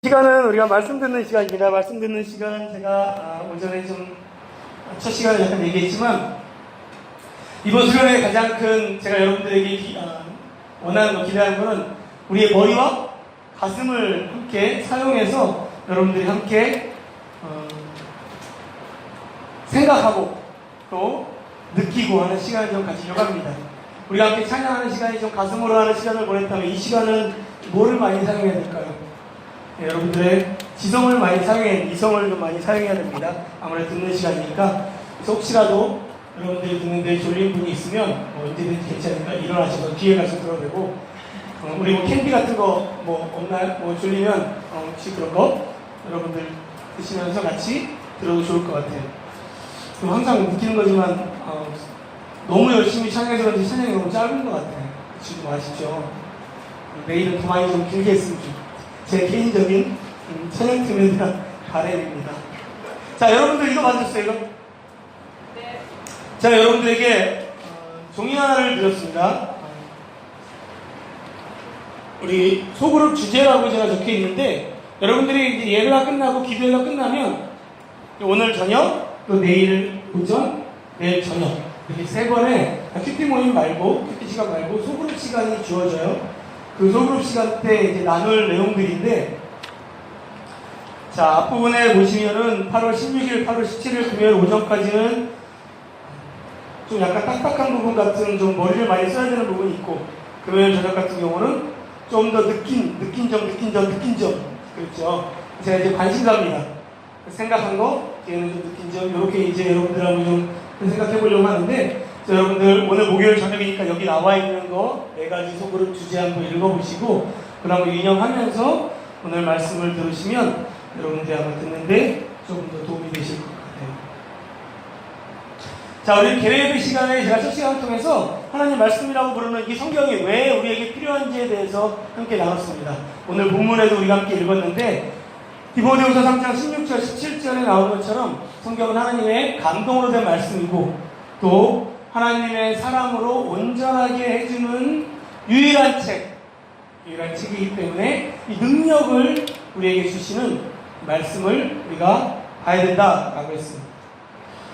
시간은 우리가 말씀 듣는 시간입니다. 말씀 듣는 시간 제가 오전에 좀 첫 시간에 약간 얘기했지만 이번 수련의 가장 큰 제가 여러분들에게 원하는 기대하는 것은 우리의 머리와 가슴을 함께 사용해서 여러분들이 함께 생각하고 또 느끼고 하는 시간을 좀 가지려고 합니다. 우리가 함께 찬양하는 시간이 좀 가슴으로 하는 시간을 보냈다면 이 시간은 뭐를 많이 사용해야 될까요? 네, 여러분들의 지성을 많이 사용해, 이성을 좀 많이 사용해야 됩니다. 아무래도 듣는 시간이니까. 그래서 혹시라도 여러분들이 듣는데 졸린 분이 있으면 언제든지 괜찮으니까 일어나셔서 뒤에 가서 들어도 되고, 우리 뭐 캔디 같은 거 뭐 없나요? 뭐 졸리면 혹시 그런 거 여러분들 드시면서 같이 들어도 좋을 것 같아요. 그럼 항상 느끼는 거지만 너무 열심히 찬양해서 그런지 찬양이 너무 짧은 것 같아요. 지금 아시죠? 내일은 더 많이 좀 길게 했으면 좋겠어요. 제 개인적인 찬양팀에 대한 바람입니다. 자, 여러분들 이거 맞으셨어요? 이거? 네. 자, 여러분들에게 종이 하나를 드렸습니다. 우리 소그룹 주제라고 제가 적혀 있는데 여러분들이 이제 예배가 끝나고 기도회가 끝나면 오늘 저녁 또 내일 오전 내일 저녁 이렇게 세 번의 큐티 모임 말고 큐티 시간 말고 소그룹 시간이 주어져요. 그 소그룹 시간 때 이제 나눌 내용들인데, 자, 앞부분에 보시면은 8월 16일, 8월 17일 금요일 오전까지는 좀 약간 딱딱한 부분 같은 좀 머리를 많이 써야 되는 부분이 있고, 금요일 저녁 같은 경우는 좀 더 느낀 점. 그렇죠. 제가 이제 관심사입니다. 생각한 거, 얘는 좀 느낀 점, 이렇게 이제 여러분들하고 좀 생각해 보려고 하는데, 여러분들 오늘 목요일 저녁이니까 여기 나와 있는 거 4가지 소그룹 주제 한번 읽어보시고 그다음에 인용하면서 오늘 말씀을 들으시면 여러분들이 아마 듣는데 조금 더 도움이 되실 것 같아요. 자, 우리 개회의 시간에 제가 첫 시간을 통해서 하나님 말씀이라고 부르는 이 성경이 왜 우리에게 필요한지에 대해서 함께 나눴습니다. 오늘 본문에도 우리가 함께 읽었는데 디모데후서 3장 16절 17절에 나온 것처럼 성경은 하나님의 감동으로 된 말씀이고 또 하나님의 사랑으로 온전하게 해주는 유일한 책이기 때문에 이 능력을 우리에게 주시는 말씀을 우리가 봐야 된다라고 했습니다.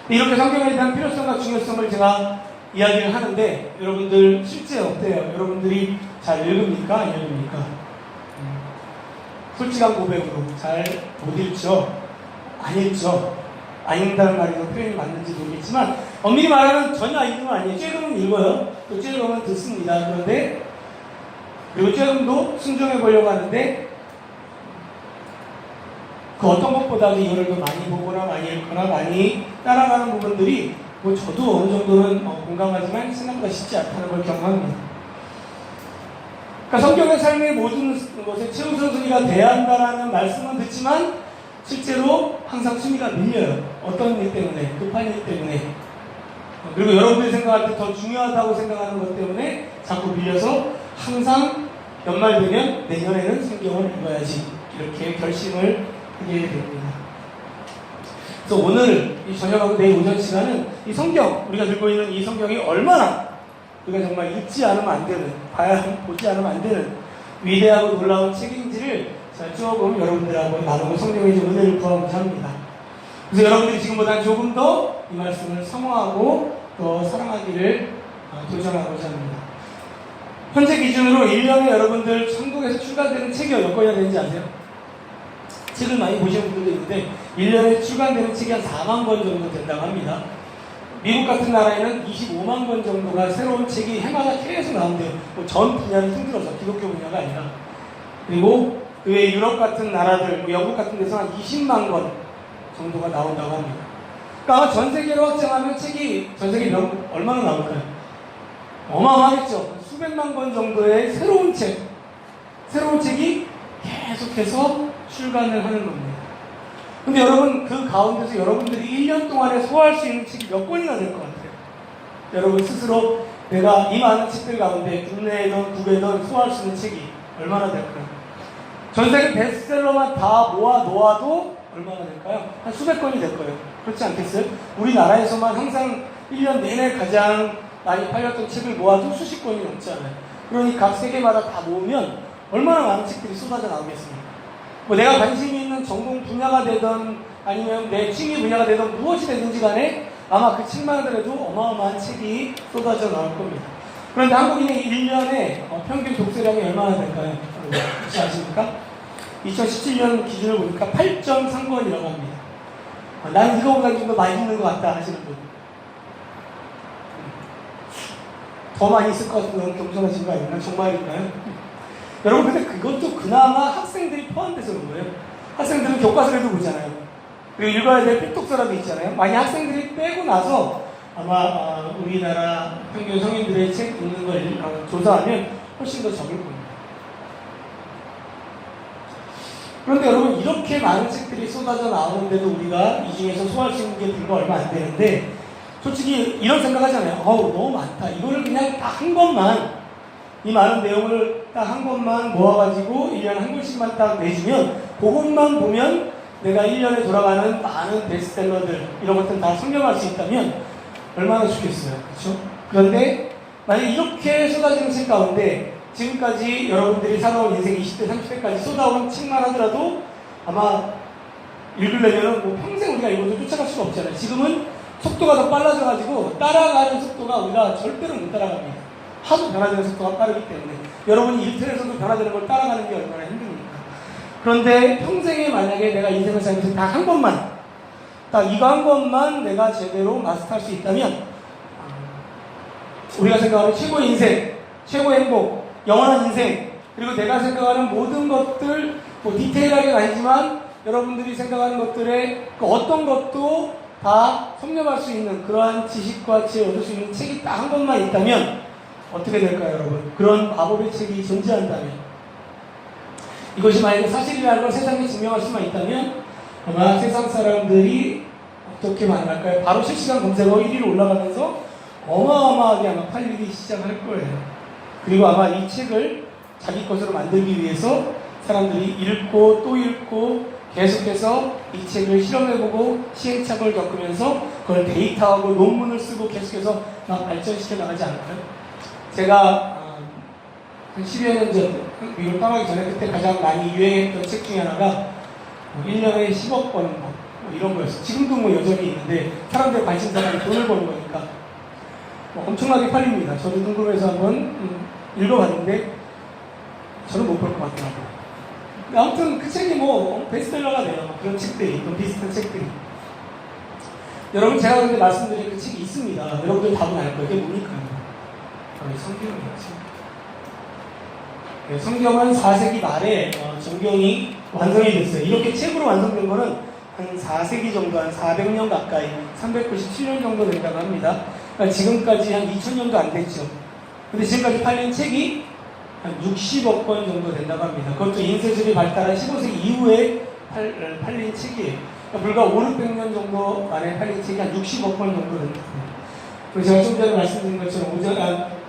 이렇게 성경에 대한 필요성과 중요성을 제가 이야기를 하는데 여러분들 실제 어때요? 여러분들이 잘 읽습니까? 안 읽습니까? 솔직한 고백으로 잘 못 읽죠? 안 읽죠? 안 읽는다는 말이 표현이 맞는지 모르겠지만 엄밀히 말하면 전혀 안 읽는 건 아니에요. 쬐금은 읽어요. 또 쬐금은 듣습니다. 그런데 그리고 쬐금도 순종해 보려고 하는데 그 어떤 것보다도 이거를 더 많이 보거나 많이 읽거나 많이 따라가는 부분들이 뭐 저도 어느 정도는 공감하지만 생각보다 쉽지 않다는 걸 경험합니다. 그러니까 성경의 삶의 모든 것에 최우선순위가 돼야 한다는 말씀은 듣지만 실제로 항상 순위가 밀려요. 어떤 일 때문에, 급한 일 때문에. 그리고 여러분들이 생각할 때 더 중요하다고 생각하는 것 때문에 자꾸 밀려서 항상 연말 되면 내년에는 성경을 읽어야지 이렇게 결심을 하게 됩니다. 그래서 오늘 이 저녁하고 내일 오전 시간은 이 성경, 우리가 들고 있는 이 성경이 얼마나 우리가 정말 읽지 않으면 안 되는, 보지 않으면 안 되는 위대하고 놀라운 책인지를 조금 여러분들하고 나누고 성경의 은혜를 구하고자 합니다. 그래서 여러분들이 지금보다 조금 더 이 말씀을 사모하고 더 사랑하기를 도전하고자 합니다. 현재 기준으로 1년에 여러분들 한국에서 출간되는 책이 몇 권이나 되는지 아세요? 책을 많이 보시는 분들도 있는데 1년에 출간되는 책이 한 4만 권 정도 된다고 합니다. 미국 같은 나라에는 25만 권 정도가 새로운 책이 해마다 계속 나온대요. 전 분야는 힘들어서 기독교 분야가 아니라. 그리고 그 외 유럽 같은 나라들, 영국 같은 데서 한 20만 권 정도가 나온다고 합니다. 그러니까 전 세계로 확장하면 책이 전 세계 얼마나 나올까요? 어마어마하겠죠. 수백만 권 정도의 새로운 책이 계속해서 출간을 하는 겁니다. 근데 여러분, 그 가운데서 여러분들이 1년 동안에 소화할 수 있는 책이 몇 권이나 될 것 같아요? 여러분 스스로 내가 이 많은 책들 가운데 국내에든 국외든 소화할 수 있는 책이 얼마나 될까요? 전 세계 베스트셀러만 다 모아 놓아도 얼마나 될까요? 한 수백 권이 될 거예요. 그렇지 않겠어요? 우리나라에서만 항상 1년 내내 가장 많이 팔렸던 책을 모아도 수십 권이 넘지 않아요. 그러니 각 세계마다 다 모으면 얼마나 많은 책들이 쏟아져 나오겠습니까? 뭐 내가 관심이 있는 전공 분야가 되던 아니면 내 취미 분야가 되던 무엇이 되든지 간에 아마 그 책만 하더라도 어마어마한 책이 쏟아져 나올 겁니다. 그런데 한국인의 1년에 평균 독서량이 얼마나 될까요? 혹시 아십니까? 2017년 기준을 보니까 8.3권이라고 합니다. 난 이거보다 좀 더 많이 읽는 것 같다 하시는 분. 더 많이 있을 것 같은 건 겸손하신 거 아닌가? 정말일까요? 여러분, 근데 그것도 그나마 학생들이 포함돼서 그런 거예요. 학생들은 교과서라도 보잖아요. 그리고 읽어야 될 필독서라도 있잖아요. 만약 학생들이 빼고 나서 아마 우리나라 평균 성인들의 책 읽는 걸 조사하면 훨씬 더 적을 겁니다. 그런데 여러분, 이렇게 많은 책들이 쏟아져 나오는데도 우리가 이 중에서 소화할 수 있는 게 불과 얼마 안 되는데, 솔직히 이런 생각 하잖아요. 너무 많다. 이거를 그냥 딱 한 권만, 이 많은 내용을 딱 한 권만 모아가지고 1년에 한 권씩만 딱 내주면, 그것만 보면 내가 1년에 돌아가는 많은 베스트셀러들, 이런 것들 다 성경할 수 있다면 얼마나 좋겠어요. 그렇죠? 그런데 만약 이렇게 쏟아지는 책 가운데 지금까지 여러분들이 살아온 인생 20대, 30대까지 쏟아온 책만 하더라도 아마 읽으려면 뭐 평생 우리가 이것도 쫓아갈 수가 없잖아요. 지금은 속도가 더 빨라져가지고 따라가는 속도가 우리가 절대로 못 따라갑니다. 하도 변화되는 속도가 빠르기 때문에. 여러분이 일터에서도 변화되는 걸 따라가는 게 얼마나 힘듭니까? 그런데 평생에 만약에 내가 인생을 살면서 딱 한 번만, 딱 이거 한 번만 내가 제대로 마스터할 수 있다면, 우리가 생각하는 최고의 인생, 최고의 행복, 영원한 인생, 그리고 내가 생각하는 모든 것들, 뭐 디테일하게는 아니지만 여러분들이 생각하는 것들의 그 어떤 것도 다 섭렵할 수 있는 그러한 지식과 지혜 얻을 수 있는 책이 딱 한 권만 있다면 어떻게 될까요, 여러분? 그런 마법의 책이 존재한다면, 이것이 만약에 사실이라는 걸 세상에 증명할 수만 있다면 아마 세상 사람들이 어떻게 만날까요? 바로 실시간 검색어 1위로 올라가면서 어마어마하게 아마 팔리기 시작할 거예요. 그리고 아마 이 책을 자기 것으로 만들기 위해서 사람들이 읽고 또 읽고 계속해서 이 책을 실험해보고 시행착오를 겪으면서 그걸 데이터하고 논문을 쓰고 계속해서 막 발전시켜 나가지 않을까요? 제가 한 10여 년 전, 미국 떠나기 전에 그때 가장 많이 유행했던 책 중에 하나가 1년에 10억 번 뭐 이런 거였어요. 지금도 뭐 여전히 있는데 사람들 관심사가 돈을 버는 거니까 엄청나게 팔립니다. 저도 궁금해서 한번 읽어봤는데 저는 못 볼 것 같더라고요. 아무튼 그 책이 뭐 베스트셀러가 돼요. 그런 책들이, 또 비슷한 책들이. 여러분, 제가 근데 말씀드린 그 책이 있습니다. 여러분들 답은 알 거예요. 이게 뭡니까? 성경이었지. 성경은 4세기 말에 정경이 완성이 됐어요. 이렇게 책으로 완성된 거는 한 4세기 정도, 한 400년 가까이, 397년 정도 된다고 합니다. 그러니까 지금까지 한 2000년도 안 됐죠. 근데 지금까지 팔린 책이 한 60억 권 정도 된다고 합니다. 그것도 인쇄술이 발달한 15세기 이후에 팔린 책이에요. 그러니까 불과 5, 600년 정도 만에 팔린 책이 한 60억 권 정도 된다고 합니다. 그리고 제가 좀 전에 말씀드린 것처럼,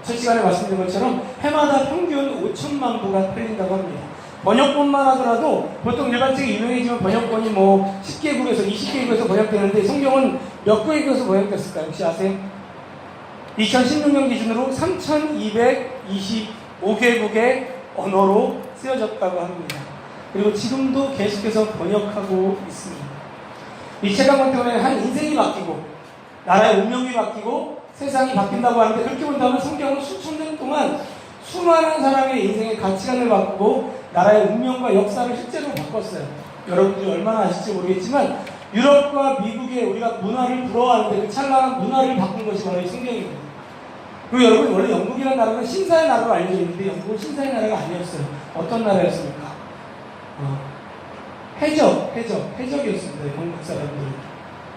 첫 시간에 말씀드린 것처럼 해마다 평균 5천만 부가 팔린다고 합니다. 번역본만 하더라도 보통 일반책이 유명해지면 번역본이 뭐 10개국에서 20개국에서 번역되는데 성경은 몇 개국에서 번역됐을까요? 혹시 아세요? 2016년 기준으로 3,225개국의 언어로 쓰여졌다고 합니다. 그리고 지금도 계속해서 번역하고 있습니다. 이 책 한 권 때문에 한 인생이 바뀌고 나라의 운명이 바뀌고 세상이 바뀐다고 하는데, 그렇게 본다면 성경은 수천 년 동안 수많은 사람의 인생의 가치관을 바꾸고 나라의 운명과 역사를 실제로 바꿨어요. 여러분들이 얼마나 아실지 모르겠지만 유럽과 미국의 우리가 문화를 부러워하는데 그 찬란한 문화를 바꾼 것이 바로 이 성경입니다. 그리고 여러분, 원래 영국이라는 나라는 신사의 나라로 알려져 있는데 영국은 신사의 나라가 아니었어요. 어떤 나라였습니까? 해적이었습니다. 영국 사람들은.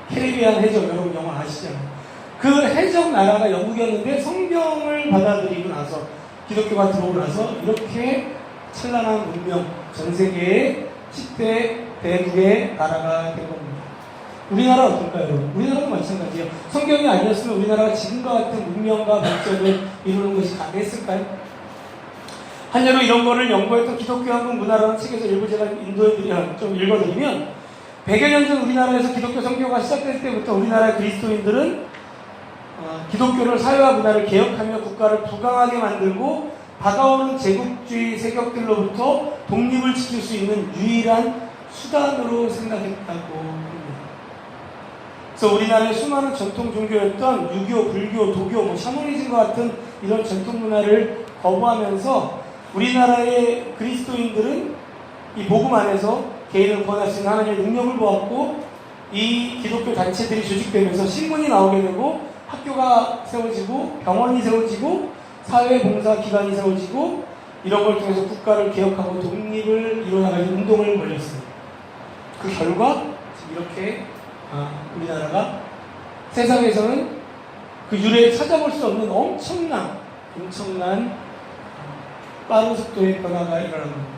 캐리비안 해적, 여러분 영화 아시잖아요. 그 해적 나라가 영국이었는데 성경을 받아들이고 나서, 기독교가 들어오고 나서 이렇게 찬란한 문명, 전 세계의 10대 대국의 나라가 된 겁니다. 우리나라 어떨까요, 여러분? 우리나라도 마찬가지예요. 성경이 아니었으면 우리나라가 지금과 같은 문명과 발전을 이루는 것이 가능했을까요? 한여로 이런 거를 연구했던 기독교 한국 문화라는 책에서 일부 제가 좀 읽어드리면, 100여 년 전 우리나라에서 기독교 선교가 시작될 때부터 우리나라 그리스도인들은 기독교를 사회와 문화를 개혁하며 국가를 부강하게 만들고 다가오는 제국주의 세력들로부터 독립을 지킬 수 있는 유일한 수단으로 생각했다고 합니다. 그래서 우리나라의 수많은 전통 종교였던 유교, 불교, 도교, 샤머니즘과 같은 이런 전통 문화를 거부하면서 우리나라의 그리스도인들은 이 복음 안에서 개인을 구원할 수 있는 하나님의 능력을 보았고, 이 기독교 단체들이 조직되면서 신문이 나오게 되고, 학교가 세워지고, 병원이 세워지고, 사회봉사기관이 세워지고, 이런 걸 통해서 국가를 개혁하고 독립을 이뤄나가는 운동을 벌였습니다. 그 결과 이렇게 우리나라가 세상에서는 그 유래에 찾아볼 수 없는 엄청난 빠른 속도의 변화가 일어난 겁니다.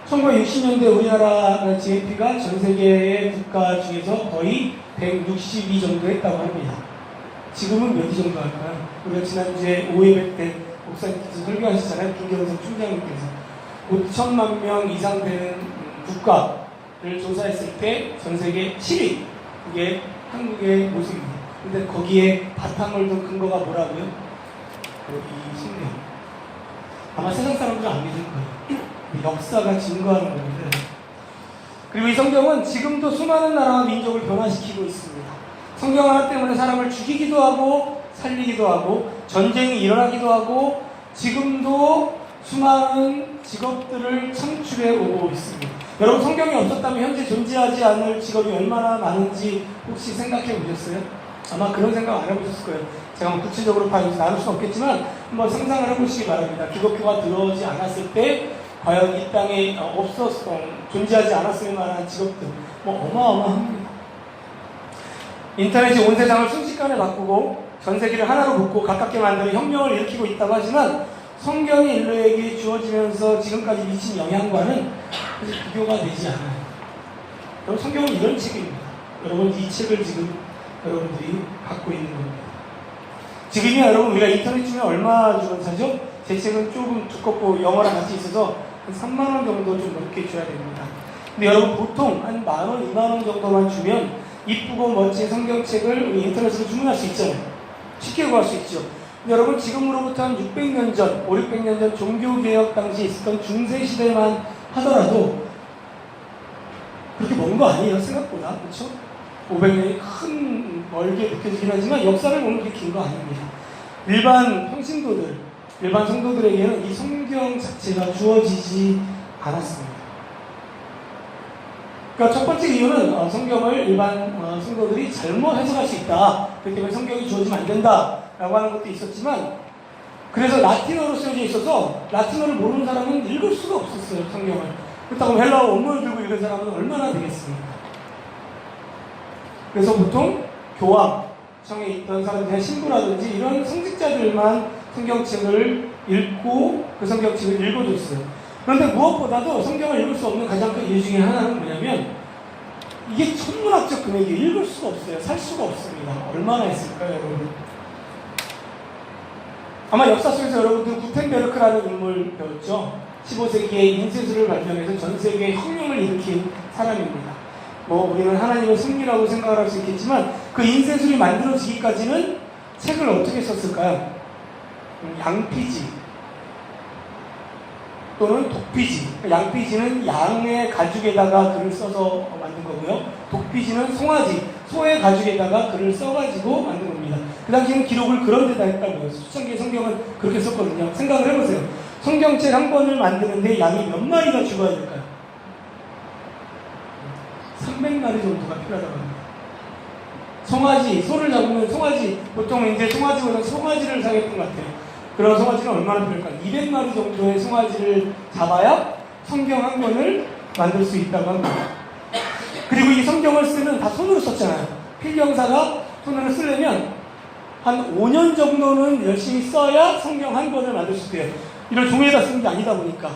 1960년대 우리나라 GNP가 전 세계의 국가 중에서 거의 162 정도 했다고 합니다. 지금은 몇 위 정도 할까요? 우리가 지난주에 500대 목사님께서 설교하셨잖아요. 김경석 총장님께서 5천만 명 이상 되는 국가를 조사했을 때 전 세계 7위. 그게 한국의 모습입니다. 근데 거기에 바탕을 둔 근거가 뭐라고요? 이 성경. 아마 세상 사람들은 안 믿을 거예요. 역사가 증거하는 겁니다. 그리고 이 성경은 지금도 수많은 나라와 민족을 변화시키고 있습니다. 성경 하나 때문에 사람을 죽이기도 하고 살리기도 하고 전쟁이 일어나기도 하고 지금도 수많은 직업들을 창출해 오고 있습니다. 여러분, 성경이 없었다면 현재 존재하지 않을 직업이 얼마나 많은지 혹시 생각해 보셨어요? 아마 그런 생각 안 해보셨을 거예요. 제가 구체적으로 나눌 수는 없겠지만 한번 상상을 해보시기 바랍니다. 기독교가 들어오지 않았을 때 과연 이 땅에 존재하지 않았을 만한 직업들 어마어마합니다. 인터넷이 온 세상을 순식간에 바꾸고 전 세계를 하나로 묶고 가깝게 만드는 혁명을 일으키고 있다고 하지만 성경이 인류에게 주어지면서 지금까지 미친 영향과는 비교가 되지 않아요. 여러분, 성경은 이런 책입니다. 여러분, 이 책을 지금 여러분들이 갖고 있는 겁니다. 지금이야 여러분, 우리가 인터넷 주면 얼마 주면 사죠? 제 책은 조금 두껍고 영어랑 같이 있어서 한 3만원 정도 좀 넘게 줘야 됩니다. 근데 여러분, 보통 한 만원, 2만원 정도만 주면 이쁘고 멋진 성경책을 우리 인터넷으로 주문할 수 있잖아요. 쉽게 구할 수 있죠. 근데 여러분, 지금으로부터 한 600년 전, 500년 전 종교개혁 당시 있었던 중세시대만 하더라도 그렇게 먼 거 아니에요, 생각보다. 그렇죠? 500년이 멀게 느껴지긴 하지만 역사를 보면 그렇게 긴 거 아닙니다. 일반 성도들에게는 이 성경 자체가 주어지지 않았습니다. 그러니까 첫 번째 이유는 성경을 일반 성도들이 잘못 해석할 수 있다. 그렇기 때문에 성경이 주어지면 안 된다라고 하는 것도 있었지만, 그래서 라틴어로 쓰여져 있어서 라틴어를 모르는 사람은 읽을 수가 없었어요, 성경을. 그렇다고 헬라어 원문을 들고 읽은 사람은 얼마나 되겠습니까? 그래서 보통 교황청에 있던 사람들의 신부라든지 이런 성직자들만 성경책을 읽고 그 성경책을 읽어줬어요. 그런데 무엇보다도 성경을 읽을 수 없는 가장 큰 이유 중에 하나는 뭐냐면, 이게 천문학적 금액이 읽을 수가 없어요. 살 수가 없습니다. 얼마나 했을까요, 여러분? 아마 역사 속에서 여러분들 구텐베르크라는 인물 배웠죠? 15세기에 인쇄술을 발명해서 전 세계에 혁명을 일으킨 사람입니다. 우리는 하나님의 승리라고 생각을 할 수 있겠지만, 그 인쇄술이 만들어지기까지는 책을 어떻게 썼을까요? 양피지 또는 독피지. 양피지는 양의 가죽에다가 글을 써서 만든 거고요. 독피지는 송아지, 소의 가죽에다가 글을 써가지고 만든 겁니다. 그 당시에는 기록을 그런 데다 했다고요. 수천개의 성경은 그렇게 썼거든요. 생각을 해보세요. 성경책 한 권을 만드는데 양이 몇 마리가 죽어야 될까요? 300마리 정도가 필요하다고 합니다. 송아지, 소를 잡으면 송아지, 보통 이제 송아지보다 송아지를 사겠던 것 같아요. 그런 송아지는 얼마나 필요할까요? 200마리 정도의 송아지를 잡아야 성경 한 권을 만들 수 있다고 합니다. 그리고 이 성경을 쓰는 다 손으로 썼잖아요. 필경사가 손으로 쓰려면 한 5년 정도는 열심히 써야 성경 한 권을 만들 수 있대요. 이런 종이에다 쓰는 게 아니다 보니까.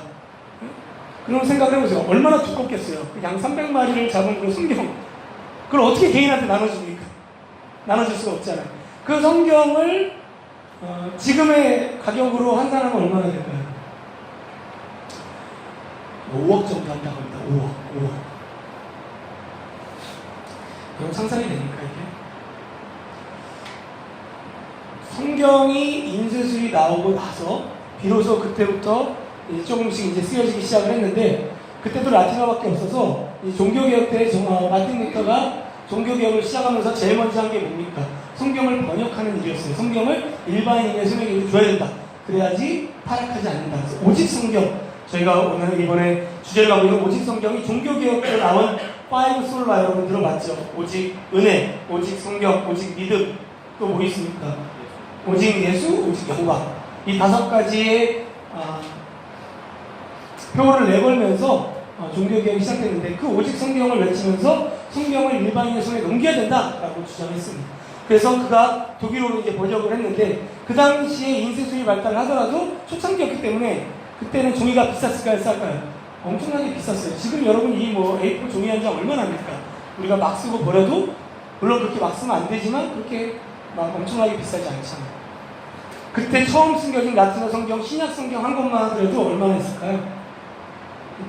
그럼 생각을 해보세요. 얼마나 두껍겠어요. 양 300마리를 잡은 그 성경. 그걸 어떻게 개인한테 나눠줍니까? 나눠줄 수가 없잖아요. 그 성경을 지금의 가격으로 환산하면 얼마나 될까요? 5억 정도 한다고 합니다. 5억. 여러분, 상상이 됩니까, 이게? 성경이 인쇄술이 나오고 나서 비로소 그때부터 이제 조금씩 이제 쓰여지기 시작을 했는데, 그때도 라틴어밖에 없어서 종교개혁 때 마틴 루터가 종교개혁을 시작하면서 제일 먼저 한 게 뭡니까? 성경을 번역하는 일이었어요. 성경을 일반인의 손에게 줘야 된다. 그래야지 타락하지 않는다. 그래서 오직 성경, 저희가 오늘 이번에 주제를 하고 있는 오직 성경이 종교개혁으로 나온 5 솔라 여러분 들어봤죠? 오직 은혜, 오직 성경, 오직 믿음, 또 뭐 있습니까? 오직 예수, 오직 영광. 이 5가지의 표를 내걸면서 종교개혁이 시작됐는데, 그 오직 성경을 외치면서 성경을 일반인의 손에 넘겨야 된다라고 주장했습니다. 그래서 그가 독일어로 이제 번역을 했는데, 그 당시에 인쇄술이 발달하더라도 초창기였기 때문에 그때는 종이가 비쌌을까요, 쌀까요? 엄청나게 비쌌어요. 지금 여러분 이 A4 종이 한 장 얼마나 합니까? 우리가 막 쓰고 버려도, 물론 그렇게 막 쓰면 안 되지만 그렇게 막 엄청나게 비싸지 않잖아요. 그때 처음 숨겨진 라틴어 성경, 신약 성경 한 권만 하더라도 얼마나 했을까요?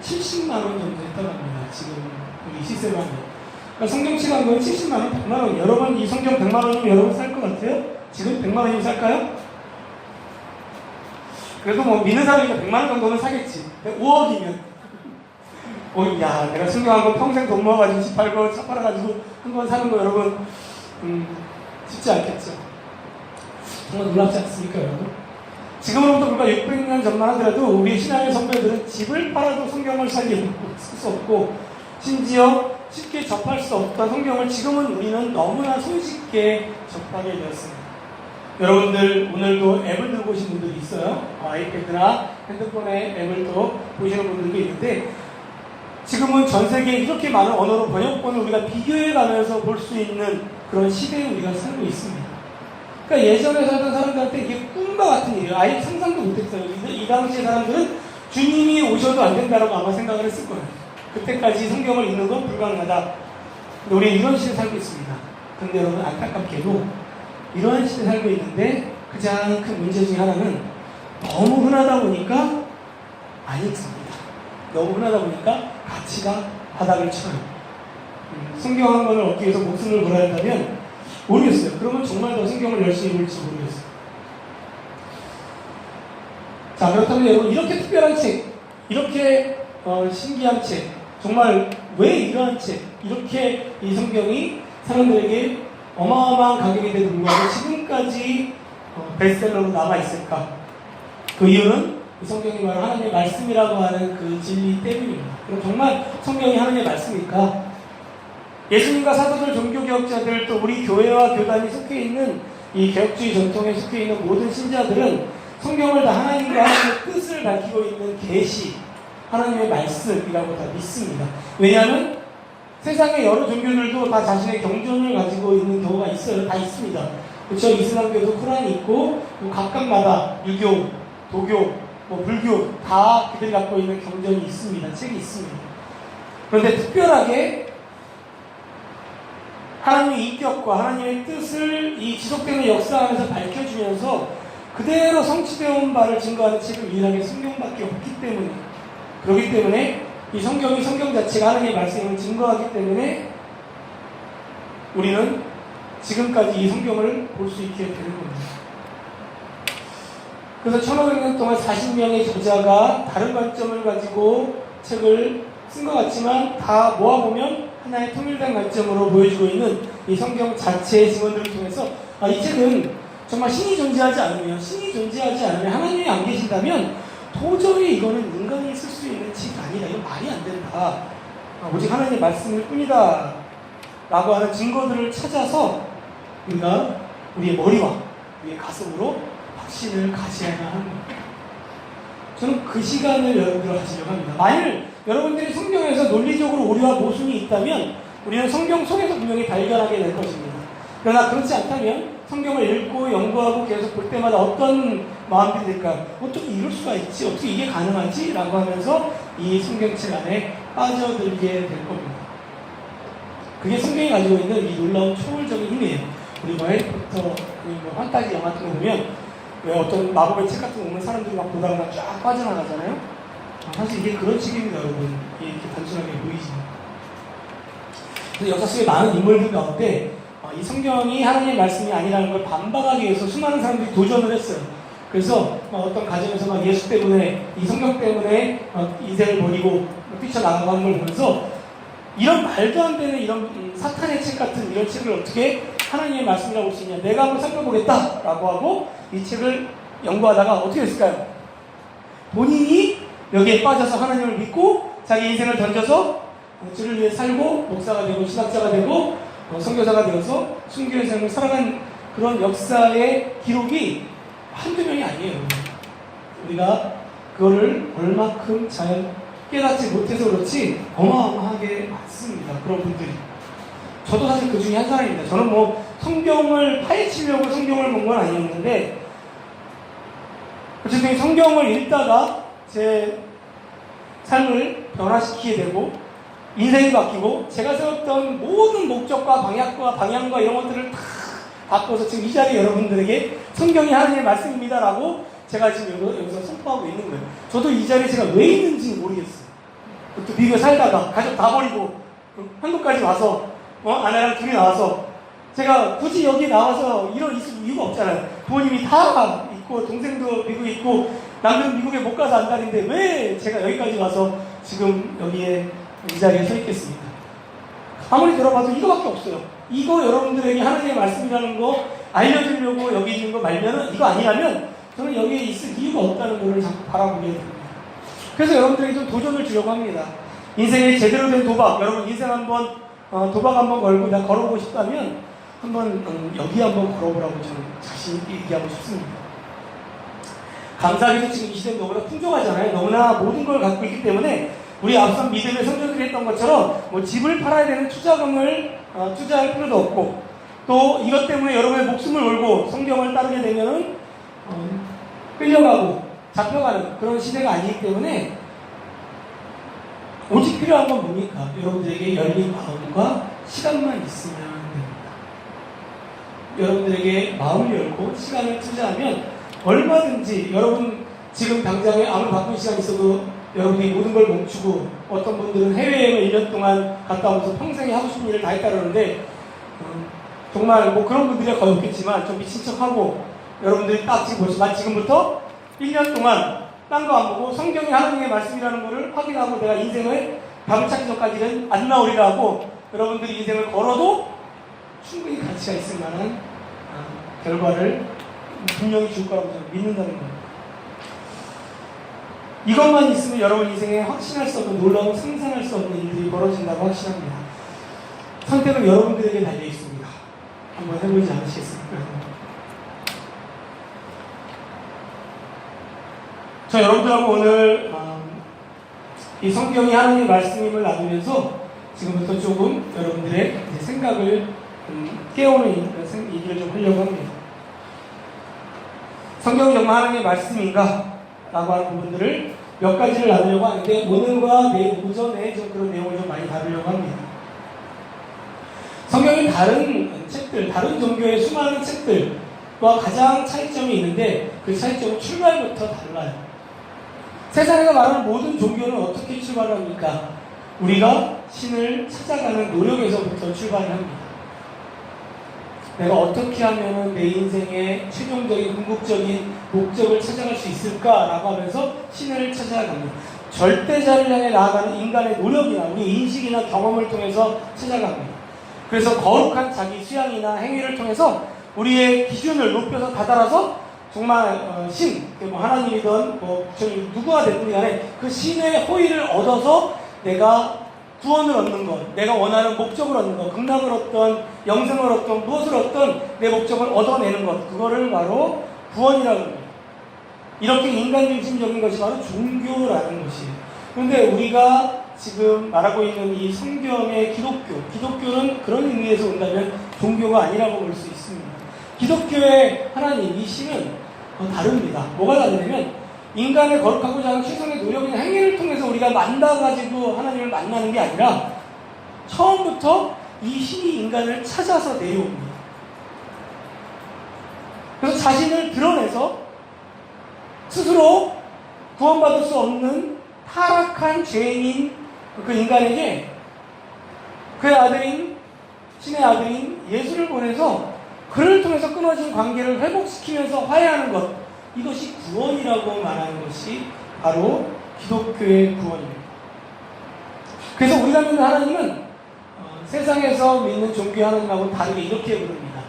70만 원 정도 했다고 합니다. 지금 우리 시세로 하면. 그러니까 성경책 한 권 70만 원, 100만 원. 여러분 이 성경 100만 원이면 여러분 살 것 같아요? 지금 100만 원이면 살까요? 그래도 뭐 믿는 사람이니까 100만 원 정도는 사겠지. 5억이면. 야, 내가 성경 한 권 평생 돈 모아가지고 집 팔고 차 팔아가지고 한 권 사는 거 여러분 쉽지 않겠죠. 정말 놀랍지 않습니까, 여러분? 지금으로부터 불과 600년 전만 하더라도 우리 신앙의 선배들은 집을 팔아도 성경을 쓸 수 없고, 심지어 쉽게 접할 수 없던 성경을 지금은 우리는 너무나 손쉽게 접하게 되었습니다. 여러분들 오늘도 앱을 들고 오신 분들이 있어요. 아이패드나 핸드폰에 앱을 또 보시는 분들도 있는데, 지금은 전 세계에 이렇게 많은 언어로 번역본을 우리가 비교해 가면서 볼 수 있는 그런 시대에 우리가 살고 있습니다. 그러니까 예전에 살던 사람들한테 이게 꿈과 같은 일이에요. 아예 상상도 못했어요. 이 당시의 사람들은 주님이 오셔도 안 된다라고 아마 생각을 했을 거예요. 그때까지 성경을 읽는 건 불가능하다. 근데 우리는 이런 시대에 살고 있습니다. 근데 여러분 안타깝게도 이런 시대에 살고 있는데 가장 큰 문제 중에 하나는 너무 흔하다 보니까 안 읽습니다. 너무 흔하다 보니까 가치가 바닥을 쳐요. 성경 한 권을 얻기 위해서 목숨을 걸어야 한다면 모르겠어요. 그러면 정말 더 성경을 열심히 볼지 모르겠어요. 자, 그렇다면 여러분, 이렇게 특별한 책, 이렇게 신기한 책, 정말 왜 이러한 책, 이렇게 이 성경이 사람들에게 어마어마한 가격인데도 불구하고 지금까지 베스트셀러로 남아있을까? 그 이유는 이 성경이 바로 하나님의 말씀이라고 하는 그 진리 때문입니다. 그럼 정말 성경이 하나님의 말씀일까? 예수님과 사도들, 종교개혁자들, 또 우리 교회와 교단이 속해 있는 이 개혁주의 전통에 속해 있는 모든 신자들은 성경을 다 하나님과 하나님의 뜻을 밝히고 있는 계시, 하나님의 말씀이라고 다 믿습니다. 왜냐하면 세상의 여러 종교들도 다 자신의 경전을 가지고 있는 경우가 있어요. 다 있습니다. 그렇죠? 이슬람교도 쿠란이 있고, 각각마다 유교, 도교, 불교 다 그들이 갖고 있는 경전이 있습니다. 책이 있습니다. 그런데 특별하게 하나님의 인격과 하나님의 뜻을 이 지속되는 역사 안에서 밝혀주면서 그대로 성취되어 온 바를 증거하는 책은 유일하게 성경밖에 없기 때문에, 그렇기 때문에 이 성경이 성경 자체가 하나님의 말씀을 증거하기 때문에 우리는 지금까지 이 성경을 볼 수 있게 되는 겁니다. 그래서 1500년 동안 40명의 저자가 다른 관점을 가지고 책을 쓴 것 같지만 다 모아보면 하나의 통일된 관점으로 보여주고 있는 이 성경 자체의 증언들을 통해서 이 책은 정말 신이 존재하지 않으면, 하나님이 안 계신다면 도저히 이거는 인간이 쓸 수 있는 책이 아니다. 이건 말이 안 된다. 오직 하나님의 말씀일 뿐이다. 라고 하는 증거들을 찾아서 우리가 우리의 머리와 우리의 가슴으로 확신을 가져야 하는 겁니다. 저는 그 시간을 여러분들과 가지려고 합니다. 만일 여러분들이 성경에서 논리적으로 오류와 모순이 있다면 우리는 성경 속에서 분명히 발견하게 될 것입니다. 그러나 그렇지 않다면 성경을 읽고 연구하고 계속 볼 때마다 어떤 마음이 들까? 어떻게 이럴 수가 있지? 어떻게 이게 가능하지? 라고 하면서 이 성경책 안에 빠져들게 될 겁니다. 그게 성경이 가지고 있는 이 놀라운 초월적인 힘이에요. 우리 해리포터, 판타지 영화 같은 거 보면 왜 어떤 마법의 책 같은 거 보면 사람들이 막 보다가 쫙 빠져나가잖아요? 사실 이게 그런 책입니다, 여러분. 이게 이렇게 단순하게 보이지만. 그래서 역사 속에 많은 인물들 가운데 이 성경이 하나님의 말씀이 아니라는 걸 반박하기 위해서 수많은 사람들이 도전을 했어요. 그래서 어떤 가정에서 막 예수 때문에, 이 성경 때문에 인생을 버리고 뛰쳐나가고 하는 걸 보면서 이런 말도 안 되는 이런 사탄의 책 같은 이런 책을 어떻게 하나님의 말씀이라고 볼 수 있냐. 내가 한번 살펴보겠다라고 하고 이 책을 연구하다가 어떻게 됐을까요? 본인이 여기에 빠져서 하나님을 믿고 자기 인생을 던져서 주를 위해 살고 목사가 되고 신학자가 되고 선교사가 되어서 순교의 삶을 살아간 그런 역사의 기록이 한두 명이 아니에요. 우리가 그거를 얼마큼 잘 깨닫지 못해서 그렇지 어마어마하게 많습니다. 그런 분들이. 저도 사실 그 중에 한 사람입니다. 저는 뭐 성경을 파헤치려고 성경을 본 건 아니었는데 어쨌든 성경을 읽다가 제 삶을 변화시키게 되고 인생이 바뀌고 제가 세웠던 모든 목적과 방향과 이런 것들을 다 바꿔서 지금 이 자리에 여러분들에게 성경이 하나님의 말씀입니다라고 제가 지금 여기서 선포하고 있는 거예요. 저도 이 자리에 제가 왜 있는지 모르겠어요. 또 미국에 살다가 가족 다 버리고 한국까지 와서 아내랑 둘이 나와서 제가 굳이 여기 나와서 있을 이유가 없잖아요. 부모님이 다 있고 동생도 미국에 있고 남들은 미국에 못 가서 안달인데 왜 제가 여기까지 와서 지금 여기에 이 자리에 서 있겠습니까? 아무리 들어봐도 이거밖에 없어요. 이거 여러분들에게 하나님의 말씀이라는 거 알려주려고 여기 있는 거 말면은 이거 아니라면 저는 여기에 있을 이유가 없다는 것을 자꾸 바라보게 됩니다. 그래서 여러분들에게 좀 도전을 주려고 합니다. 인생에 제대로 된 도박, 여러분 인생 한번 도박 한번 걸고 내가 걸어보고 싶다면 한번 여기 한번 걸어보라고 저는 자신 있게 얘기하고 싶습니다. 감사하게도 지금 이 시대는 너무나 풍족하잖아요. 너무나 모든 걸 갖고 있기 때문에 우리 앞선 믿음의 성도들이 했던 것처럼 뭐 집을 팔아야 되는 투자금을 투자할 필요도 없고 또 이것 때문에 여러분의 목숨을 걸고 성경을 따르게 되면은 끌려가고 잡혀가는 그런 시대가 아니기 때문에 오직 필요한 건 뭡니까? 여러분들에게 열린 마음과 시간만 있으면 됩니다. 여러분들에게 마음을 열고 시간을 투자하면 얼마든지 여러분 지금 당장에 아무리 바쁜 시간 있어도 여러분이 모든 걸 멈추고 어떤 분들은 해외여행을 1년 동안 갔다 오면서 평생에 하고 싶은 일을 다 했다 그러는데 정말 뭐 그런 분들이 거의 없겠지만 좀 미친 척하고 여러분들이 딱 지금 보시면 지금부터 1년 동안 딴 거 안 보고 성경이 하나님의 말씀이라는 거를 확인하고 내가 인생을 답을 찾기 전까지는 안 나오리라 하고 여러분들이 인생을 걸어도 충분히 가치가 있을 만한 결과를 분명히 줄 거라고 저는 믿는다는 겁니다. 이것만 있으면 여러분 인생에 확신할 수 없는 놀라운 상상할 수 없는 일들이 벌어진다고 확신합니다. 선택은 여러분들에게 달려 있습니다. 한번 해보지 않으시겠습니까? 저 여러분들하고 오늘 이 성경이 하나님의 말씀임을 나누면서 지금부터 조금 여러분들의 생각을 깨우는 얘기를 좀 하려고 합니다. 성경이 정말 하나님의 말씀인가? 라고 하는 부분들을 몇 가지를 나누려고 하는데 오늘과 내일 오전에 좀 그런 내용을 좀 많이 다루려고 합니다. 성경이 다른 책들, 다른 종교의 수많은 책들과 가장 차이점이 있는데 그 차이점은 출발부터 달라요. 세상에서 말하는 모든 종교는 어떻게 출발을 합니까? 우리가 신을 찾아가는 노력에서부터 출발을 합니다. 내가 어떻게 하면 내 인생의 최종적인 궁극적인 목적을 찾아갈 수 있을까라고 하면서 신을 찾아갑니다. 절대자를 향해 나아가는 인간의 노력이나 우리 인식이나 경험을 통해서 찾아갑니다. 그래서 거룩한 자기 수양이나 행위를 통해서 우리의 기준을 높여서 다달아서 정말 신, 하나님이든 누구가 됐든 간에 그 신의 호의를 얻어서 내가 구원을 얻는 것, 내가 원하는 목적을 얻는 것, 극락을 얻던, 영생을 얻던, 무엇을 얻던 내 목적을 얻어내는 것, 그거를 바로 구원이라고 합니다. 이렇게 인간 중심적인 것이 바로 종교라는 것이에요. 그런데 우리가 지금 말하고 있는 이 성경의 기독교는 그런 의미에서 온다면 종교가 아니라고 볼 수 있습니다. 기독교의 하나님, 이 신은 다릅니다. 뭐가 다르냐면 인간의 거룩하고자 하는 최선의 노력이나 행위를 통해서 우리가 만나가지고 하나님을 만나는 게 아니라 처음부터 이 신이 인간을 찾아서 내려옵니다. 그래서 자신을 드러내서 스스로 구원받을 수 없는 타락한 죄인인 그 인간에게 그의 아들인 신의 아들인 예수를 보내서 그를 통해서 끊어진 관계를 회복시키면서 화해하는 것, 이것이 구원이라고 말하는 것이 바로 기독교의 구원입니다. 그래서 우리가 믿는 하나님은 세상에서 믿는 종교의 하나님하고는 다르게 이렇게 부릅니다.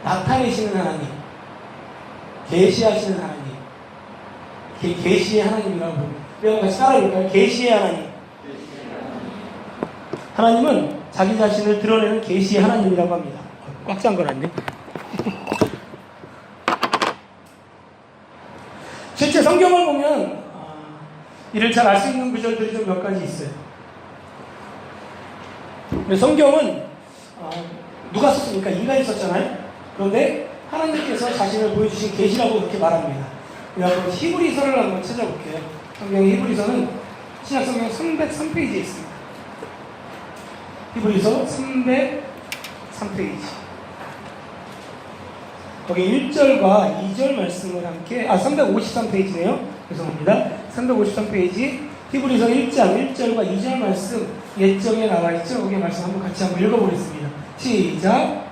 나타내시는 하나님, 계시하시는 하나님, 계시의 하나님이라고 부릅니다. 우리 같이 따라해볼까요? 계시의 하나님. 하나님은 자기 자신을 드러내는 계시의 하나님이라고 합니다. 꽉 찬 건 아니네. 실제 성경을 보면 이를 잘 알 수 있는 구절들이 좀 몇 가지 있어요. 성경은 누가 썼습니까? 인간이 썼잖아요. 그런데 하나님께서 자신을 보여주신 계시라고 그렇게 말합니다. 여러분 히브리서를 한번 찾아볼게요. 성경의 히브리서는 신약성경 303페이지에 있습니다. 히브리서 303페이지. 거기 1절과 2절 말씀을 함께 353페이지네요. 죄송합니다. 353페이지 히브리서 1장 1절과 2절 말씀 예정에 나와 있죠. 거기 말씀 한번 같이 한번 읽어보겠습니다. 시작.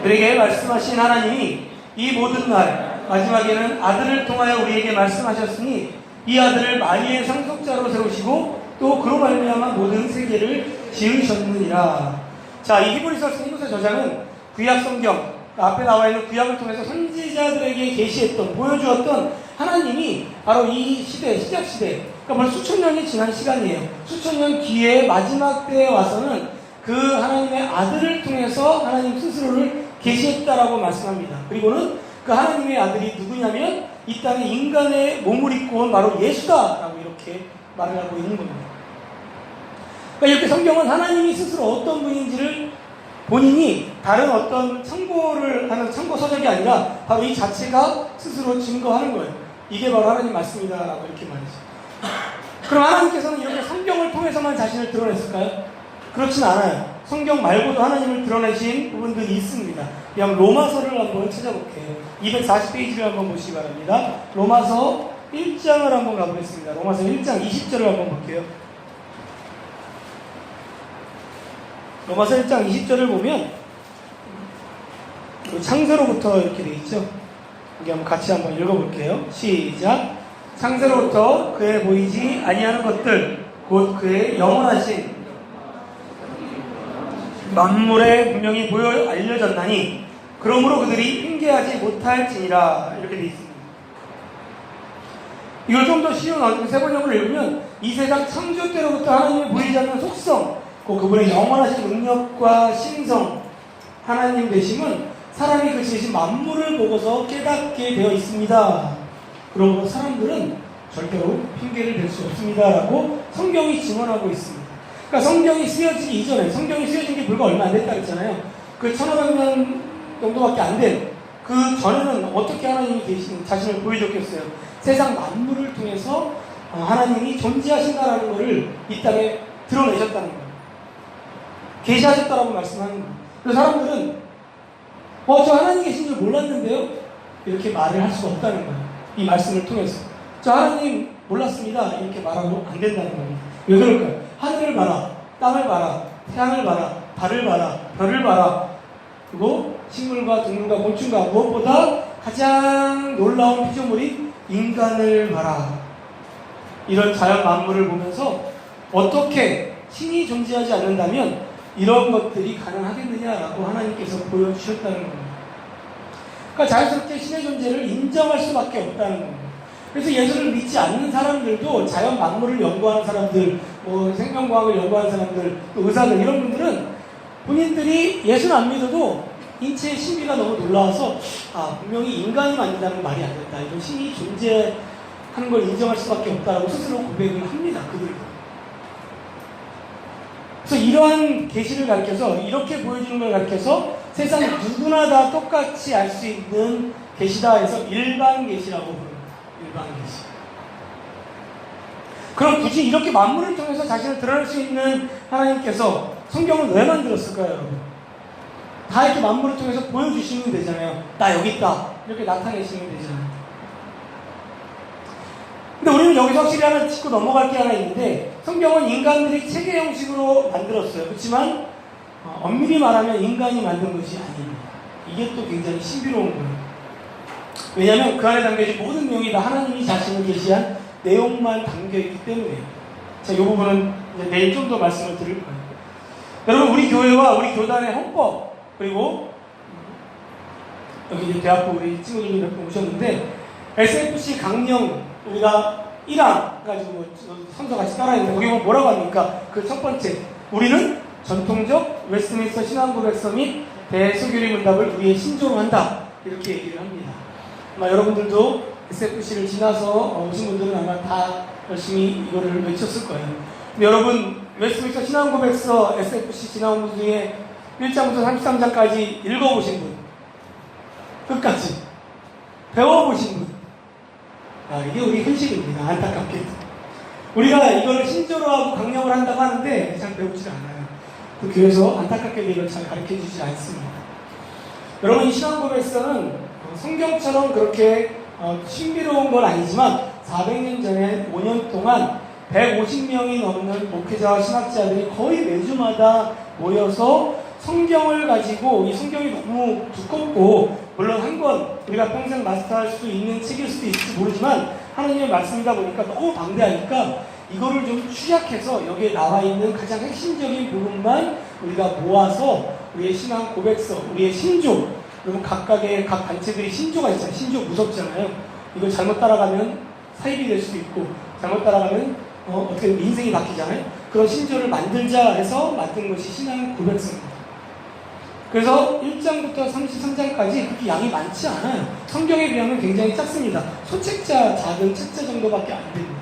그에게 말씀하신 하나님이 이 모든 날 마지막에는 아들을 통하여 우리에게 말씀하셨으니 이 아들을 마리의 상속자로 세우시고 또 그로 말미암아 모든 세계를 지으셨느니라. 자, 이 히브리서 저자는 구약 성경 앞에 나와 있는 구약을 통해서 선지자들에게 계시했던 보여주었던 하나님이 바로 이 시대, 시작 시대, 그러니까 벌써 수천 년이 지난 시간이에요. 수천 년 뒤에 마지막 때에 와서는 그 하나님의 아들을 통해서 하나님 스스로를 계시했다라고 말씀합니다. 그리고는 그 하나님의 아들이 누구냐면 이 땅에 인간의 몸을 입고 온 바로 예수다라고 이렇게 말을 하고 있는 겁니다. 그러니까 이렇게 성경은 하나님이 스스로 어떤 분인지를 본인이 다른 어떤 참고를 하는 참고 서적이 아니라 바로 이 자체가 스스로 증거하는 거예요. 이게 바로 하나님 말씀이다라고 이렇게 말이죠. 그럼 하나님께서는 이렇게 성경을 통해서만 자신을 드러냈을까요? 그렇진 않아요. 성경 말고도 하나님을 드러내신 부분들이 있습니다. 그냥 로마서를 한번 찾아볼게요. 240페이지를 한번 보시기 바랍니다. 로마서 1장을 한번 가보겠습니다. 로마서 1장 20절을 한번 볼게요. 로마서 1장 20절을 보면 창세로부터 이렇게 되어 있죠. 여기 한번 같이 한번 읽어볼게요. 시작. 창세로부터 그의 보이지 아니하는 것들 곧 그의 영원하신 만물에 분명히 보여 알려졌나니 그러므로 그들이 핑계하지 못할지니라. 이렇게 되어 있습니다. 이걸 좀 더 쉬운 세번역을 읽으면 이 세상 창조 때로부터 하나님이 보이지 않는 속성, 그분의 영원하신 능력과 신성, 하나님 되심은 사람이 그 지으신 만물을 보고서 깨닫게 되어 있습니다. 그러므로 사람들은 절대로 핑계를 댈 수 없습니다라고 성경이 증언하고 있습니다. 그러니까 성경이 쓰여지기 이전에, 성경이 쓰여진 게 불과 얼마 안 됐다 그랬잖아요. 그 1500년 정도밖에 안 된 그 전에는 어떻게 하나님이 자신을 보여줬겠어요? 세상 만물을 통해서 하나님이 존재하신다라는 것을 이 땅에 드러내셨다는 거예요. 계시하셨다라고 말씀하는 거예요. 그래서 사람들은 저 하나님 계신 줄 몰랐는데요? 이렇게 말을 할 수가 없다는 거예요. 이 말씀을 통해서. 저 하나님 몰랐습니다. 이렇게 말하고 안 된다는 겁니다. 왜 그럴까요? 하늘을 봐라, 땅을 봐라, 태양을 봐라, 달을 봐라, 별을 봐라. 그리고 식물과 동물과 곤충과 무엇보다 가장 놀라운 피조물인 인간을 봐라. 이런 자연 만물을 보면서 어떻게 신이 존재하지 않는다면 이런 것들이 가능하겠느냐라고 하나님께서 보여주셨다는 겁니다. 그러니까 자연스럽게 신의 존재를 인정할 수밖에 없다는 겁니다. 그래서 예수를 믿지 않는 사람들도 자연 만물을 연구하는 사람들, 생명과학을 연구하는 사람들, 또 의사들 이런 분들은 본인들이 예수는 안 믿어도 인체의 신비가 너무 놀라워서 분명히 인간이 만든다는 말이 안 된다. 이런 신이 존재하는 걸 인정할 수밖에 없다라고 스스로 고백을 합니다. 그들도. 그래서 이러한 계시를 가르쳐서 이렇게 보여주는 걸 가르쳐서 세상 누구나 다 똑같이 알 수 있는 계시다 해서 일반 계시라고 부릅니다. 일반 계시. 그럼 굳이 이렇게 만물을 통해서 자신을 드러낼 수 있는 하나님께서 성경을 왜 만들었을까요, 여러분? 다 이렇게 만물을 통해서 보여주시면 되잖아요. 나 여기 있다. 이렇게 나타내시면 되잖아요. 근데 우리는 여기서 확실히 하나 짚고 넘어갈 게 하나 있는데 성경은 인간들이 체계 형식으로 만들었어요. 그렇지만 엄밀히 말하면 인간이 만든 것이 아닙니다. 이게 또 굉장히 신비로운 거예요. 왜냐하면 그 안에 담겨진 모든 내용이 다 하나님이 자신을 계시한 내용만 담겨있기 때문에요. 자, 이 부분은 이제 내일 좀 더 말씀을 드릴 거예요. 여러분, 우리 교회와 우리 교단의 헌법, 그리고 여기 이제 대학교 우리 친구들이 몇 분 오셨는데, SFC 강령 우리가 1항 가지고 선서 같이 따라했는데, 거기 보면 뭐라고 합니까? 그 첫 번째, 우리는 전통적 웨스트민스터 신앙고백서 및 대소교리 문답을 우리의 신조로 한다. 이렇게 얘기를 합니다. 아마 여러분들도 SFC를 지나서 오신 분들은 아마 다 열심히 이거를 외쳤을 거예요. 근데 여러분, 웨스트민스터 신앙고백서 SFC 지나온 분 중에 1장부터 33장까지 읽어보신 분, 끝까지 배워보신 분, 이게 우리 현실입니다. 안타깝게도 우리가 이걸 신조로 하고 강령을 한다고 하는데 잘 배우지 않아요. 그 교회에서 안타깝게도 이걸 잘 가르쳐주지 않습니다. 여러분, 이 신앙고백서는 성경처럼 그렇게 신비로운 건 아니지만 400년 전에 5년 동안 150명이 넘는 목회자와 신학자들이 거의 매주마다 모여서 성경을 가지고, 이 성경이 너무 두껍고 물론 한 권 우리가 평생 마스터할 수 있는 책일 수도 있을지 모르지만 하나님의 말씀이다 보니까 너무 방대하니까 이거를 좀 축약해서 여기에 나와 있는 가장 핵심적인 부분만 우리가 모아서 우리의 신앙 고백서, 우리의 신조, 여러분 각각의 각 단체들이 신조가 있잖아요. 신조 무섭잖아요. 이걸 잘못 따라가면 사입이 될 수도 있고 잘못 따라가면 어떻게 인생이 바뀌잖아요. 그런 신조를 만들자 해서 만든 것이 신앙 고백서입니다. 그래서 1장부터 33장까지 그렇게 양이 많지 않아요. 성경에 비하면 굉장히 작습니다. 소책자 작은 책자 정도밖에 안 됩니다.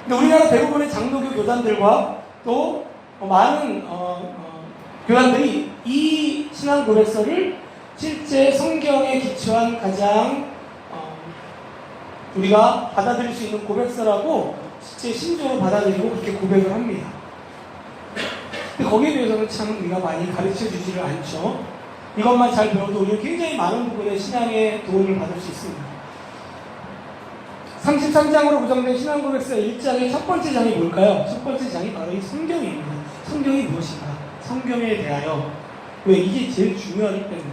근데 우리나라 대부분의 장로교 교단들과 또 많은 교단들이 이 신앙 고백서를 실제 성경에 기초한 가장 우리가 받아들일 수 있는 고백서라고 실제 신조로 받아들이고 그렇게 고백을 합니다. 근데 거기에 대해서는 참 우리가 많이 가르쳐주지를 않죠. 이것만 잘 배워도 우리는 굉장히 많은 부분의 신앙의 도움을 받을 수 있습니다. 33장으로 구성된 신앙고백서 1장의 첫 번째 장이 뭘까요? 첫 번째 장이 바로 이 성경입니다. 성경이 무엇인가? 성경에 대하여. 왜? 이게 제일 중요하기 때문에.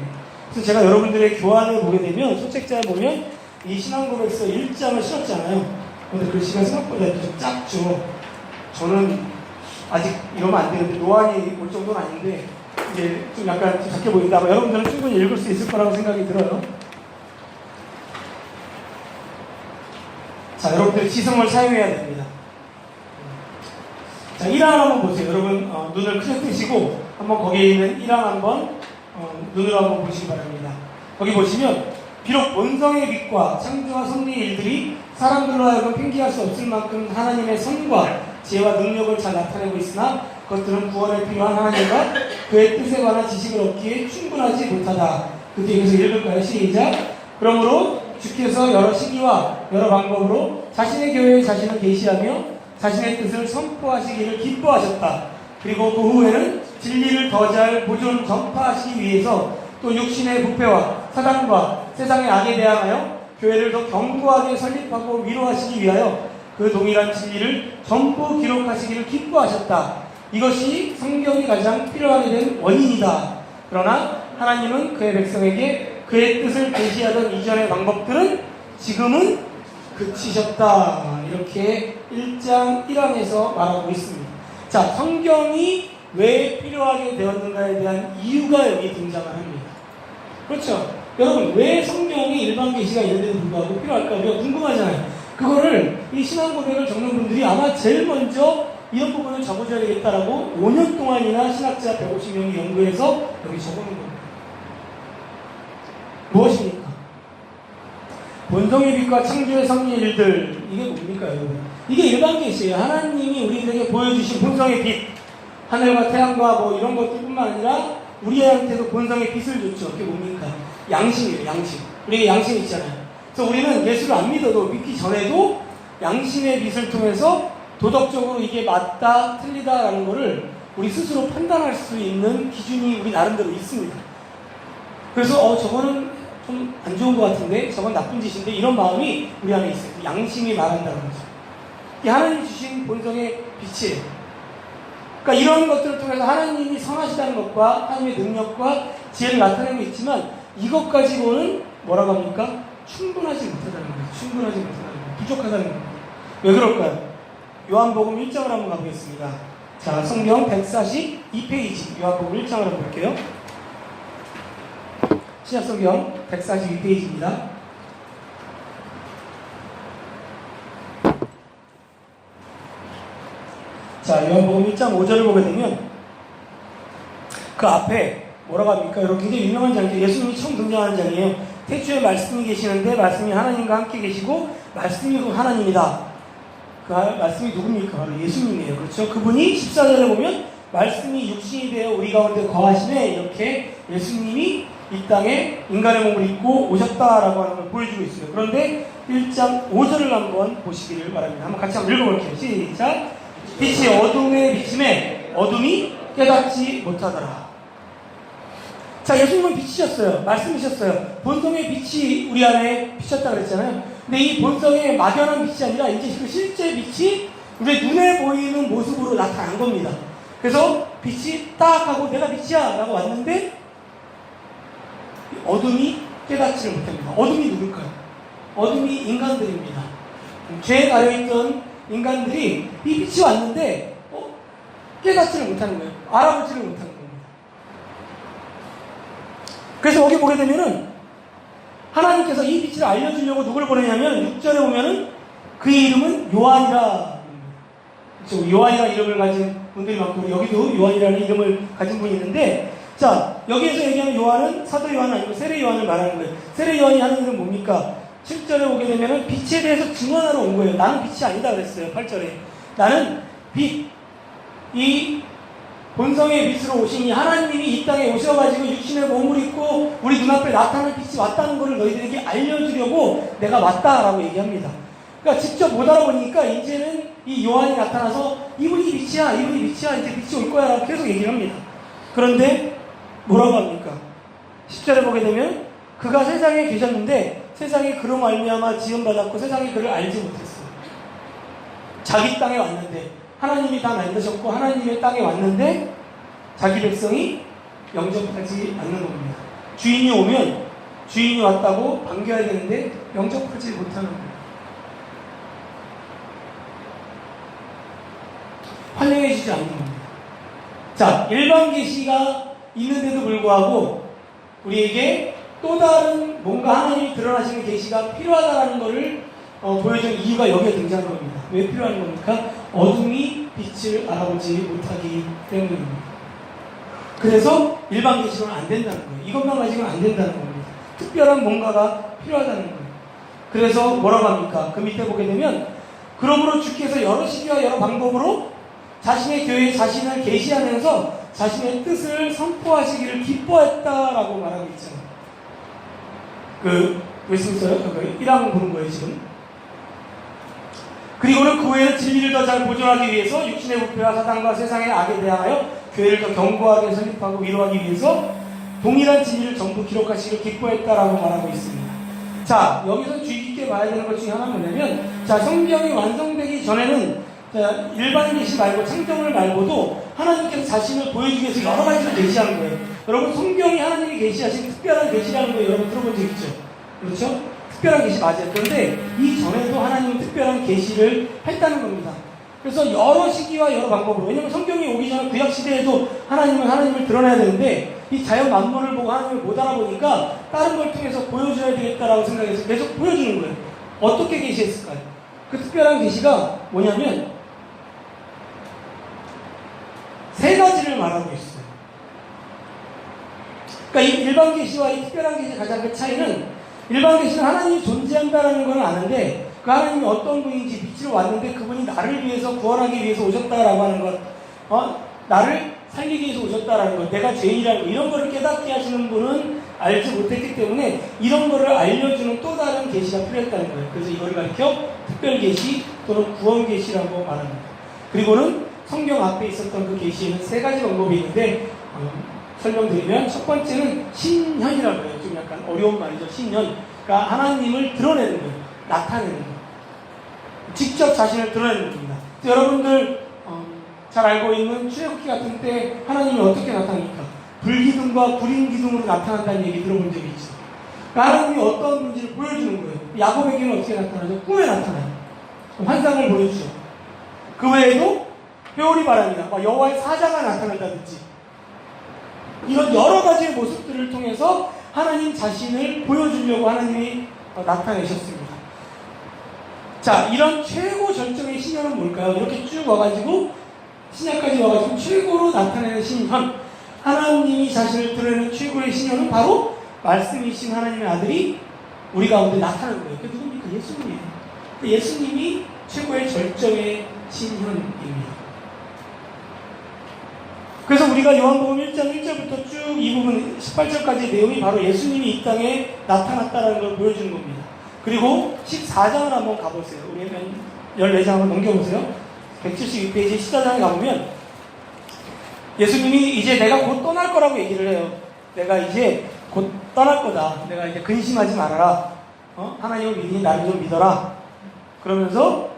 그래서 제가 여러분들의 교환을 보게 되면, 소책자에 보면 이 신앙고백서 1장을 실었잖아요. 근데 글씨가 생각보다 좀 작죠. 저는 아직 이러면 안 되는데, 노안이 올 정도는 아닌데 이제 좀 약간 좀 작게 보인다. 아마 여러분들은 충분히 읽을 수 있을 거라고 생각이 들어요. 자, 여러분들이 지성을 사용해야 됩니다. 자, 1항 한번 보세요. 여러분 눈을 크게 뜨시고 한번 거기에 있는 1항 한번 눈으로 한번 보시기 바랍니다. 거기 보시면 비록 원성의 빛과 창조와 섭리의 일들이 사람들로 하여금 핑계할 수 없을 만큼 하나님의 선과 지혜와 능력을 잘 나타내고 있으나 그것들은 구원에 필요한 하나님과 그의 뜻에 관한 지식을 얻기에 충분하지 못하다. 그 뒤에서 읽을까요? 시작. 그러므로 주께서 여러 시기와 여러 방법으로 자신의 교회에 자신을 계시하며 자신의 뜻을 선포하시기를 기뻐하셨다. 그리고 그 후에는 진리를 더 잘 보존 전파하시기 위해서 또 육신의 부패와 사단과 세상의 악에 대항하여 교회를 더 견고하게 설립하고 위로하시기 위하여 그 동일한 진리를 전부 기록하시기를 기뻐하셨다. 이것이 성경이 가장 필요하게 된 원인이다. 그러나 하나님은 그의 백성에게 그의 뜻을 계시하던 이전의 방법들은 지금은 그치셨다. 이렇게 1장 1항에서 말하고 있습니다. 자, 성경이 왜 필요하게 되었는가에 대한 이유가 여기 등장을 합니다. 그렇죠? 여러분, 왜 성경이 일반 계시가 있는데도 불구하고 필요할까? 우리가 궁금하잖아요. 그거를 이 신앙 고백을 적는 분들이 아마 제일 먼저 이런 부분을 적어줘야 되겠다라고 5년 동안이나 신학자 150명이 연구해서 여기 적어놓은 겁니다. 무엇입니까? 본성의 빛과 창조의 섭리의 일들, 이게 뭡니까 여러분? 이게 일반 계시예요. 하나님이 우리들에게 보여주신 본성의 빛, 하늘과 태양과 뭐 이런 것들뿐만 아니라 우리한테도 본성의 빛을 줬죠. 그게 뭡니까? 양심이에요. 양심. 우리에게 양심이 있잖아요. 그래서 우리는 예수를 안 믿어도 믿기 전에도 양심의 빛을 통해서 도덕적으로 이게 맞다 틀리다라는 거를 우리 스스로 판단할 수 있는 기준이 우리 나름대로 있습니다. 그래서 저거는 좀 안 좋은 것 같은데 저건 나쁜 짓인데 이런 마음이 우리 안에 있어요. 양심이 말한다는 거죠. 이게 하나님 주신 본성의 빛이에요. 그러니까 이런 것들을 통해서 하나님이 선하시다는 것과 하나님의 능력과 지혜를 나타내고 있지만 이것 가지고는 뭐라고 합니까? 충분하지 못하다는 거예요. 충분하지 못하다는 거예요. 부족하다는 거예요. 왜 그럴까요? 요한복음 1장을 한번 가보겠습니다. 자, 성경 142페이지 요한복음 1장을 한번 볼게요. 신약성경 142페이지입니다. 자, 요한복음 1장 5절을 보게 되면 그 앞에 뭐라고 합니까? 여러분 굉장히 유명한 장이에요. 예수님이 처음 등장하는 장이에요. 태초에 말씀이 계시는데 말씀이 하나님과 함께 계시고 말씀이 하나님이다. 그 말씀이 누굽니까? 바로 예수님이에요. 그렇죠? 그분이 14절에 보면 말씀이 육신이 되어 우리 가운데 거하심에 이렇게 예수님이 이 땅에 인간의 몸을 입고 오셨다라고 하는 걸 보여주고 있어요. 그런데 1장 5절을 한번 보시기를 바랍니다. 한번 같이 한번 읽어볼게요. 시작. 빛이 어둠에 비침에 어둠이 깨닫지 못하더라. 자, 예수님은 빛이셨어요. 말씀이셨어요. 본성의 빛이 우리 안에 비쳤다 그랬잖아요. 근데 이 본성의 막연한 빛이 아니라 이제 그 실제 빛이 우리 눈에 보이는 모습으로 나타난 겁니다. 그래서 빛이 딱 하고 내가 빛이야 라고 왔는데 어둠이 깨닫지를 못합니다. 어둠이 누굴까요? 어둠이 인간들입니다. 죄에 가려있던 인간들이 이 빛이 왔는데 깨닫지를 못하는 거예요. 알아보지를 못하는 겁니다. 그래서 여기 보게 되면은 하나님께서 이 빛을 알려주려고 누구를 보내냐면 6절에 보면은 그의 이름은 요한이라. 그렇죠? 요한이라는 이름을 가진 분들이 많고 여기도 요한이라는 이름을 가진 분이 있는데 자, 여기에서 얘기하는 요한은 사도 요한 아니고 세례 요한을 말하는 거예요. 세례 요한이 하는 일은 뭡니까? 7절에 보게 되면은 빛에 대해서 증언하러 온 거예요. 나는 빛이 아니다 그랬어요. 8절에. 나는 빛, 이 본성의 빛으로 오시니 하나님이 이 땅에 오셔가지고 육신의 몸을 입고 우리 눈앞에 나타나는 빛이 왔다는 것을 너희들에게 알려주려고 내가 왔다라고 얘기합니다. 그러니까 직접 못 알아보니까 이제는 이 요한이 나타나서 이분이 빛이야, 이분이 빛이야, 이제 빛이 올 거야 라고 계속 얘기를 합니다. 그런데 뭐라고 합니까? 10절에 보게 되면 그가 세상에 계셨는데 세상이 그로 말미암아 지음받았고 세상이 그를 알지 못했어요. 자기 땅에 왔는데 하나님이 다 만드셨고 하나님의 땅에 왔는데 자기 백성이 영접하지 않는 겁니다. 주인이 오면 주인이 왔다고 반겨야 되는데 영접하지 못하는 겁니다. 환영해 주지 않는 겁니다. 자, 일반 계시가 있는데도 불구하고 우리에게 또 다른 뭔가 하나님이 드러나시는 계시가 필요하다는 것을 보여준 이유가 여기에 등장한 겁니다. 왜 필요한 겁니까? 어둠이 빛을 알아보지 못하기 때문입니다. 그래서 일반 계시로는 안 된다는 거예요. 이것만 가지고는 안 된다는 겁니다. 특별한 뭔가가 필요하다는 거예요. 그래서 뭐라고 합니까? 그 밑에 보게 되면 그러므로 주께서 여러 시기와 여러 방법으로 자신의 교회에 자신을 계시하면서 자신의 뜻을 선포하시기를 기뻐했다라고 말하고 있잖아요. 왜 쓰겠어요? 1항 보는 거예요, 지금. 그리고는 그 외에는 진리를 더 잘 보존하기 위해서 육신의 부패와 사단과 세상의 악에 대하여 교회를 더 견고하게 설립하고 위로하기 위해서 동일한 진리를 전부 기록하시기를 기뻐했다라고 말하고 있습니다. 자, 여기서 주의 깊게 봐야 되는 것 중에 하나는 뭐냐면, 자, 성경이 완성되기 전에는 자, 일반 계시 말고 창조물 말고도 하나님께서 자신을 보여주기 위해서 여러 가지를 계시하는 거예요. 여러분, 성경이 하나님이 계시하신 특별한 계시라는 거 여러분 들어본 적 있죠? 그렇죠? 특별한 계시 맞아요. 그런데 이 전에도 하나님은 특별한 계시를 했다는 겁니다. 그래서 여러 시기와 여러 방법으로, 왜냐하면 성경이 오기 전에 구약 시대에도 하나님은 하나님을 드러내야 되는데 이 자연 만물을 보고 하나님을 못 알아보니까 다른 걸 통해서 보여줘야 되겠다라고 생각해서 계속 보여주는 거예요. 어떻게 계시했을까요? 그 특별한 계시가 뭐냐면 세 가지를 말하고 있어요. 그러니까 이 일반 계시와 이 특별한 계시의 가장 큰 차이는, 일반 계시는 하나님이 존재한다는 건 아는데 그 하나님이 어떤 분인지 빛으로 왔는데 그분이 나를 위해서 구원하기 위해서 오셨다라고 하는 것, 나를 살리기 위해서 오셨다라는 것, 내가 죄인이라는 것, 이런 거를 깨닫게 하시는 분은 알지 못했기 때문에 이런 거를 알려주는 또 다른 계시가 필요했다는 거예요. 그래서 이걸 가리켜 특별 계시 또는 구원 계시라고 말합니다. 그리고는 성경 앞에 있었던 그 계시에는 세 가지 방법이 있는데 설명드리면, 첫 번째는 신현이라고 해요. 좀 약간 어려운 말이죠. 신현. 그러니까 하나님을 드러내는 거예요. 나타내는 거예요. 직접 자신을 드러내는 겁니다. 여러분들 잘 알고 있는 출애굽기 같은 때 하나님이 어떻게 나타납니까? 불기둥과 구린 기둥으로 나타난다는 얘기 들어본 적이 있죠. 하나님이 어떤 분인지를 보여주는 거예요. 야곱에게는 어떻게 나타나죠? 꿈에 나타나요. 환상을 보여주죠. 그 외에도 회오리 바람이나 여호와의 사자가 나타난다든지 이런 여러 가지의 모습들을 통해서 하나님 자신을 보여주려고 하나님이 나타내셨습니다. 자, 이런 최고 절정의 신현은 뭘까요? 이렇게 쭉 와가지고 신약까지 와가지고 최고로 나타내는 신현, 하나님이 자신을 드러내는 최고의 신현은 바로 말씀이신 하나님의 아들이 우리 가운데 나타나는 거예요. 그게 누굽니까? 예수님이에요. 예수님이 최고의 절정의 신현입니다. 그래서 우리가 요한복음 1장 1절부터 쭉 이 부분 18절까지의 내용이 바로 예수님이 이 땅에 나타났다는 걸 보여주는 겁니다. 그리고 14장을 한번 가보세요. 우리 14장 한번 넘겨보세요. 172페이지 14장에 가보면 예수님이 이제 내가 곧 떠날 거라고 얘기를 해요. 내가 이제 곧 떠날 거다. 내가 이제 근심하지 말아라. 하나님을 믿으니 나를 좀 믿어라. 그러면서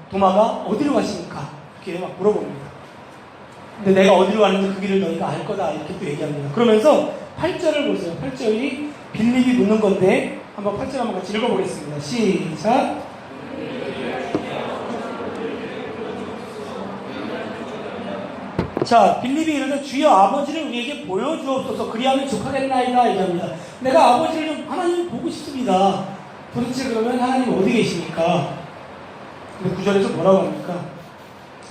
도마가 어디로 가십니까? 이렇게 막 물어봅니다. 근데 내가 어디로 가는지 그 길을 너희가 알 거다. 이렇게 또 얘기합니다. 그러면서 8절을 보세요. 8절이 빌립이 묻는 건데 한번 8절 한번 같이 읽어보겠습니다. 시작. 자, 빌립이 이르되 주여 아버지를 우리에게 보여주옵소서 그리하면 족하겠나이다 얘기합니다. 내가 아버지를 좀 하나님 보고 싶습니다. 도대체 그러면 하나님 어디 계십니까? 근데 9절에서 뭐라고 합니까?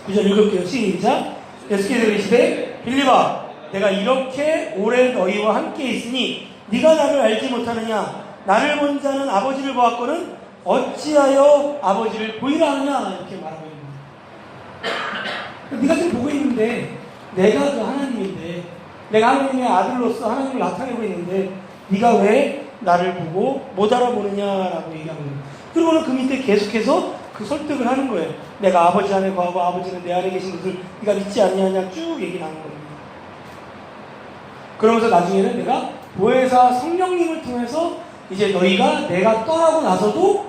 9절 읽을게요. 시작. 예수께서 이르시되 빌립아 내가 이렇게 오래 너희와 함께 있으니 네가 나를 알지 못하느냐? 나를 본 자는 아버지를 보았거든 어찌하여 아버지를 보이라 하느냐? 이렇게 말하고 있는 거예요. 네가 지금 보고 있는데 내가 그 하나님인데 내가 하나님의 아들로서 하나님을 나타내고 있는데 네가 왜 나를 보고 못 알아보느냐라고 얘기하는 거예요. 그리고는 그 밑에 계속해서 그 설득을 하는 거예요. 내가 아버지 안에 거하고 아버지는 내 안에 계신 것을 네가 믿지 않느냐 쭉 얘기를 하는 겁니다. 그러면서 나중에는 내가 보혜사 성령님을 통해서 이제 너희가 내가 떠나고 나서도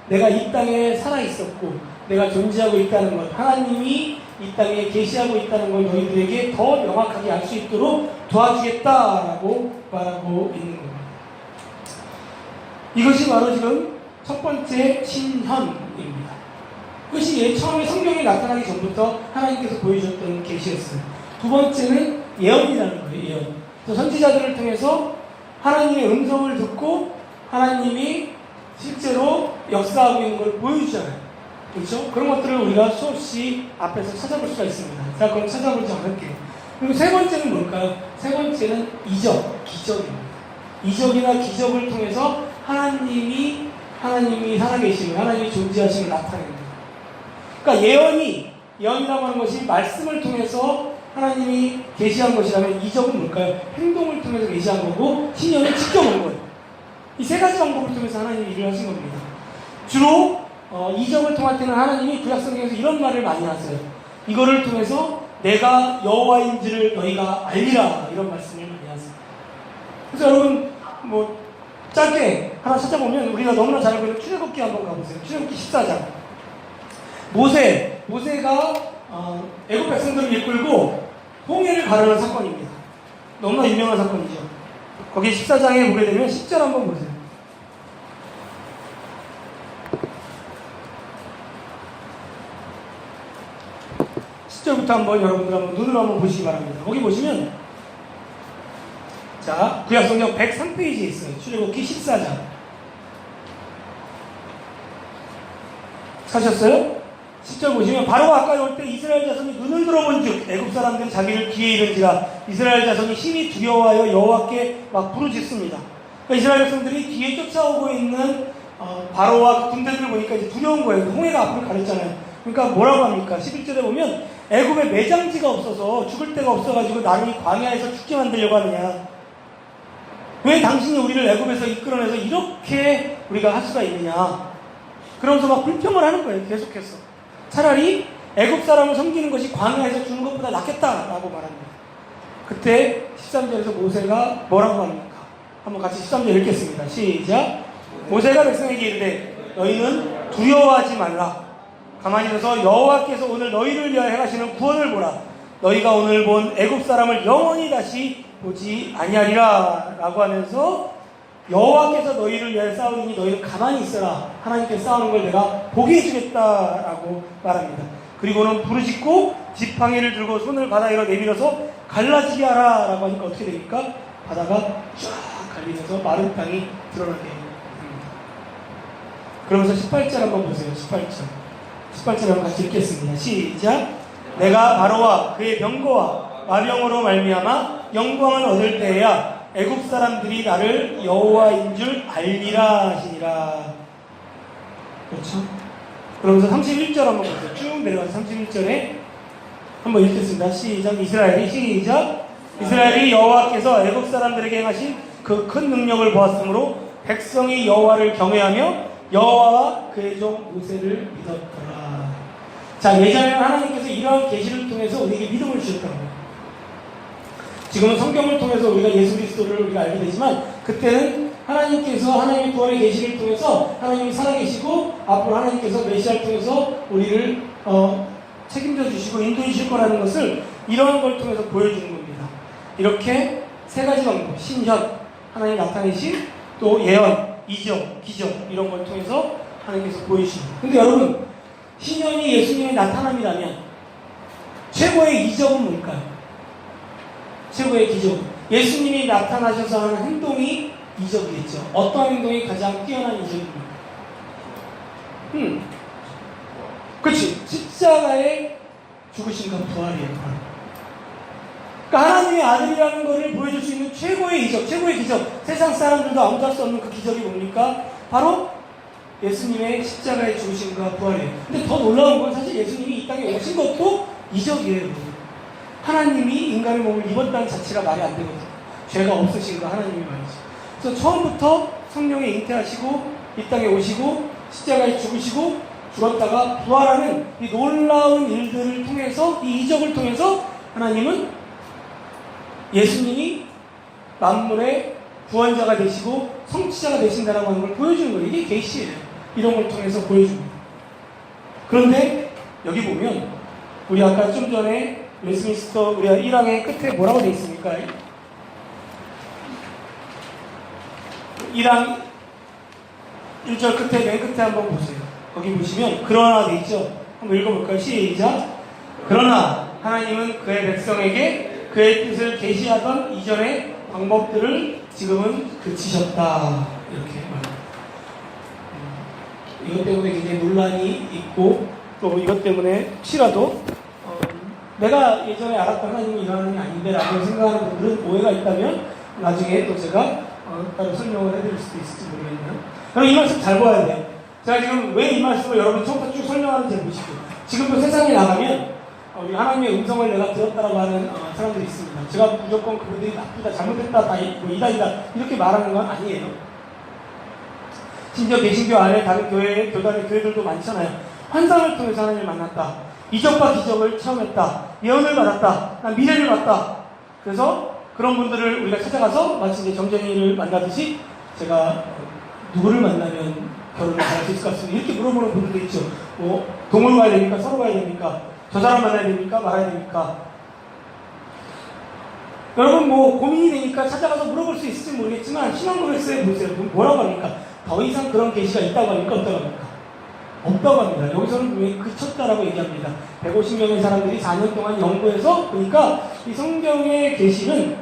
내가 이 땅에 살아있었고 내가 존재하고 있다는 것, 하나님이 이 땅에 계시하고 있다는 걸 너희들에게 더 명확하게 알 수 있도록 도와주겠다라고 말하고 있는 겁니다. 이것이 바로 지금 첫 번째 신현입니다. 그것이 처음에 성경에 나타나기 전부터 하나님께서 보여주셨던 계시였어요. 두 번째는 예언이라는 거예요. 예언. 선지자들을 통해서 하나님의 음성을 듣고 하나님이 실제로 역사하고 있는 걸 보여주잖아요. 그렇죠? 그런 것들을 우리가 수없이 앞에서 찾아볼 수가 있습니다. 자, 그럼 찾아보지 않을게요. 그리고 세 번째는 뭘까요? 세 번째는 이적, 기적입니다. 이적이나 기적을 통해서 하나님이 살아계심을, 하나님이 존재하심을 나타냅니다. 그러니까 예언이라고 하는 것이 말씀을 통해서 하나님이 계시한 것이라면 이적은 뭘까요? 행동을 통해서 계시한 거고 신현은 직접 온 거예요. 이 세 가지 방법을 통해서 하나님이 일을 하신 겁니다. 주로 이적을 통할 때는 하나님이 구약성경에서 이런 말을 많이 하세요. 이거를 통해서 내가 여호와인지를 너희가 알리라 이런 말씀을 많이 하세요. 그래서 여러분 짧게 하나 찾아보면 우리가 너무나 잘 알고 있는 출애굽기 한번 가보세요. 출애굽기 14장. 모세가 애굽 백성들을 이끌고 홍해를 가르는 사건입니다. 너무나 유명한 사건이죠. 거기 14장에 보게 되면 10절 한번 보세요. 10절부터 한번 여러분들 한번 눈으로 한번 보시기 바랍니다. 거기 보시면 자, 구약성경 103페이지에 있어요. 출애굽기 14장. 찾으셨어요? 10절 보시면 바로가 가까이 올 때 이스라엘 자손이 눈을 들어본 즉 애굽 사람들이 자기를 기에 이른지라 이스라엘 자손이 심히 두려워하여 여호와께 막 부르짖습니다. 그러니까 이스라엘 백성들이 뒤에 쫓아오고 있는 바로와 그 군대들을 보니까 이제 두려운 거예요. 홍해가 앞을 가렸잖아요. 그러니까 뭐라고 합니까? 11절에 보면 애굽에 매장지가 없어서 죽을 데가 없어가지고 나를 광야에서 죽게 만들려고 하느냐. 왜 당신이 우리를 애굽에서 이끌어내서 이렇게 우리가 할 수가 있느냐. 그러면서 막 불평을 하는 거예요. 계속해서. 차라리 애굽 사람을 섬기는 것이 광야에서 죽는 것보다 낫겠다라고 말합니다. 그때 13절에서 모세가 뭐라고 합니까? 한번 같이 13절 읽겠습니다. 시작. 모세가 백성에게 이르되 너희는 두려워하지 말라. 가만히 서서 여호와께서 오늘 너희를 위하여 행하시는 구원을 보라. 너희가 오늘 본 애굽 사람을 영원히 다시 보지 아니하리라 라고 하면서 여호와께서 너희를 위하여 싸우리니 너희는 가만히 있어라. 하나님께서 싸우는 걸 내가 보게 해주겠다라고 말합니다. 그리고는 부르짖고 지팡이를 들고 손을 바다 위로 내밀어서 갈라지게 하라 라고 하니까 어떻게 됩니까? 바다가 쫙 갈리면서 마른 땅이 드러나게 됩니다. 그러면서 18절 한번 보세요. 18절 한번 같이 읽겠습니다. 시작. 내가 바로와 그의 병거와 마병으로 말미암아 영광을 얻을 때에야 애굽 사람들이 나를 여호와인 줄 알리라 하시니라. 그렇죠? 그러면서 31절 한번 보세요. 쭉 내려가서 31절에 한번 읽겠습니다. 시작. 이스라엘이 여호와께서 애굽 사람들에게 행하신 그 큰 능력을 보았으므로 백성이 여호와를 경외하며 여호와와 그의 종 모세를 믿었더라. 자, 예전에는 하나님께서 이러한 계시를 통해서 우리에게 믿음을 주셨다는 거예요. 지금은 성경을 통해서 우리가 예수 그리스도를 우리가 알게 되지만 그때는 하나님께서 하나님의 구원의 계시를 통해서 하나님이 살아계시고 앞으로 하나님께서 메시아를 통해서 우리를 책임져 주시고 인도해 주실 거라는 것을 이러한 걸 통해서 보여주는 겁니다. 이렇게 세 가지 방법, 신현, 하나님 나타내신 또 예언, 이적, 기적 이런 걸 통해서 하나님께서 보여주십니다. 근데 여러분, 신현이 예수님의 나타남이라면 최고의 이적은 뭘까요? 최고의 기적. 예수님이 나타나셔서 하는 행동이 이적이겠죠. 어떤 행동이 가장 뛰어난 이적입니까? 그렇지. 십자가의 죽으심과 부활이에요. 그러니까 하나님의 아들이라는 것을 보여줄 수 있는 최고의 이적, 최고의 기적. 세상 사람들도 아무도 할 수 없는 그 기적이 뭡니까? 바로 예수님의 십자가의 죽으심과 부활이에요. 근데 더 놀라운 건 사실 예수님이 이 땅에 오신 것도 이적이에요. 하나님이 인간의 몸을 입었다는 자체가 말이 안 되거든요. 죄가 없으신 거 하나님이 말이죠. 그래서 처음부터 성령에 잉태하시고 이 땅에 오시고 십자가에 죽으시고 죽었다가 부활하는 이 놀라운 일들을 통해서 이 이적을 통해서 하나님은 예수님이 만물의 구원자가 되시고 성취자가 되신다라고 하는 걸 보여주는 거예요. 이게 계시예요. 이런 걸 통해서 보여줍니다. 그런데 여기 보면 우리 아까 좀 전에 웨스민스터 우리가 1항의 끝에 뭐라고 되어 있습니까? 1항 1절 끝에 맨 끝에 한번 보세요. 거기 보시면 그러나 되어 있죠. 한번 읽어볼까요? 시작. 그러나 하나님은 그의 백성에게 그의 뜻을 계시하던 이전의 방법들을 지금은 그치셨다. 이렇게 말합니다. 이것 때문에 굉장히 논란이 있고 또 이것 때문에 혹시라도 내가 예전에 알았던 하나님은 이런 하나님이 아닌데 라고 생각하는 분들은 오해가 있다면 나중에 또 제가 따로 설명을 해드릴 수도 있을지 모르겠네요. 그럼 이 말씀 잘 봐야 돼요. 제가 지금 왜 이 말씀을 여러분 처음부터 쭉 설명하는지 보십시오. 지금도 세상에 나가면 우리 하나님의 음성을 내가 들었다라고 하는 사람들이 있습니다. 제가 무조건 그분들이 나쁘다, 잘못했다, 이다이다 이렇게 말하는 건 아니에요. 심지어 개신교 안에 다른 교단의 교회들도 많잖아요. 환상을 통해서 하나님을 만났다. 이적과 기적을 체험했다. 예언을 받았다. 난 미래를 봤다. 그래서 그런 분들을 우리가 찾아가서 마치 이제 정전이를 만나듯이 제가 누구를 만나면 결혼을 잘할 수 있을 것 같습니다. 이렇게 물어보는 분들도 있죠. 동으로 가야 됩니까? 서로 가야 됩니까? 저 사람 만나야 됩니까? 말아야 됩니까? 여러분 고민이 되니까 찾아가서 물어볼 수 있을지 모르겠지만 신앙고백서에 보세요. 뭐라고 합니까? 더 이상 그런 계시가 있다고 합니까? 없다고 합니까? 없다고 합니다. 여기서는 왜 그쳤다라고 얘기합니다. 150명의 사람들이 4년 동안 연구해서 보니까 이 성경의 계시는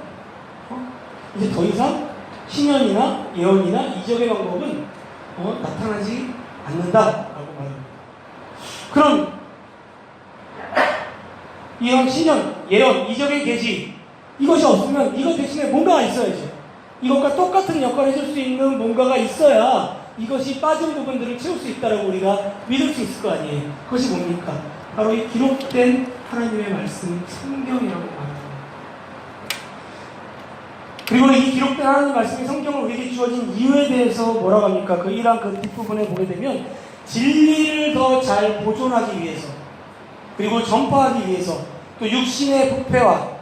이제 더 이상 신현이나 예언이나 이적의 방법은 나타나지 않는다라고 말합니다. 그럼 예언, 신현, 예언, 이적의 계시 이것이 없으면 이것 대신에 뭔가가 있어야죠. 이것과 똑같은 역할을 해줄 수 있는 뭔가가 있어야 이것이 빠진 부분들을 채울 수 있다고 우리가 믿을 수 있을 거 아니에요. 그것이 뭡니까? 바로 이 기록된 하나님의 말씀, 성경이라고 말합니다. 그리고 이 기록된 하나님의 말씀이 성경을 우리에게 주어진 이유에 대해서 뭐라고 합니까? 그 1항 그 뒷부분에 보게 되면 진리를 더 잘 보존하기 위해서 그리고 전파하기 위해서 또 육신의 부패와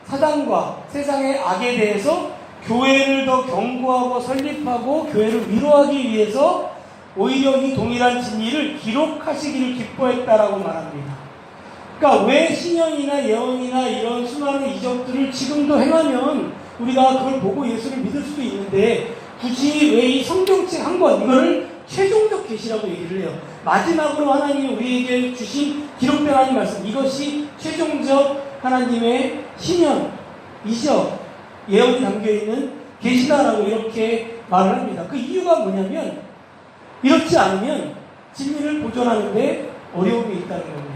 사단과 세상의 악에 대해서 교회를 더 견고하고 설립하고 교회를 위로하기 위해서 오히려 이 동일한 진리를 기록하시기를 기뻐했다라고 말합니다. 그러니까 왜 신년이나 예언이나 이런 수많은 이적들을 지금도 행하면 우리가 그걸 보고 예수를 믿을 수도 있는데 굳이 왜 이 성경책 한 권 이거를 최종적 계시라고 얘기를 해요. 마지막으로 하나님이 우리에게 주신 기록된 하나님 말씀, 이것이 최종적 하나님의 신년, 이적, 예언이 담겨있는 계시다라고 이렇게 말을 합니다. 그 이유가 뭐냐면 이렇지 않으면 진리를 보존하는데 어려움이 있다는 겁니다.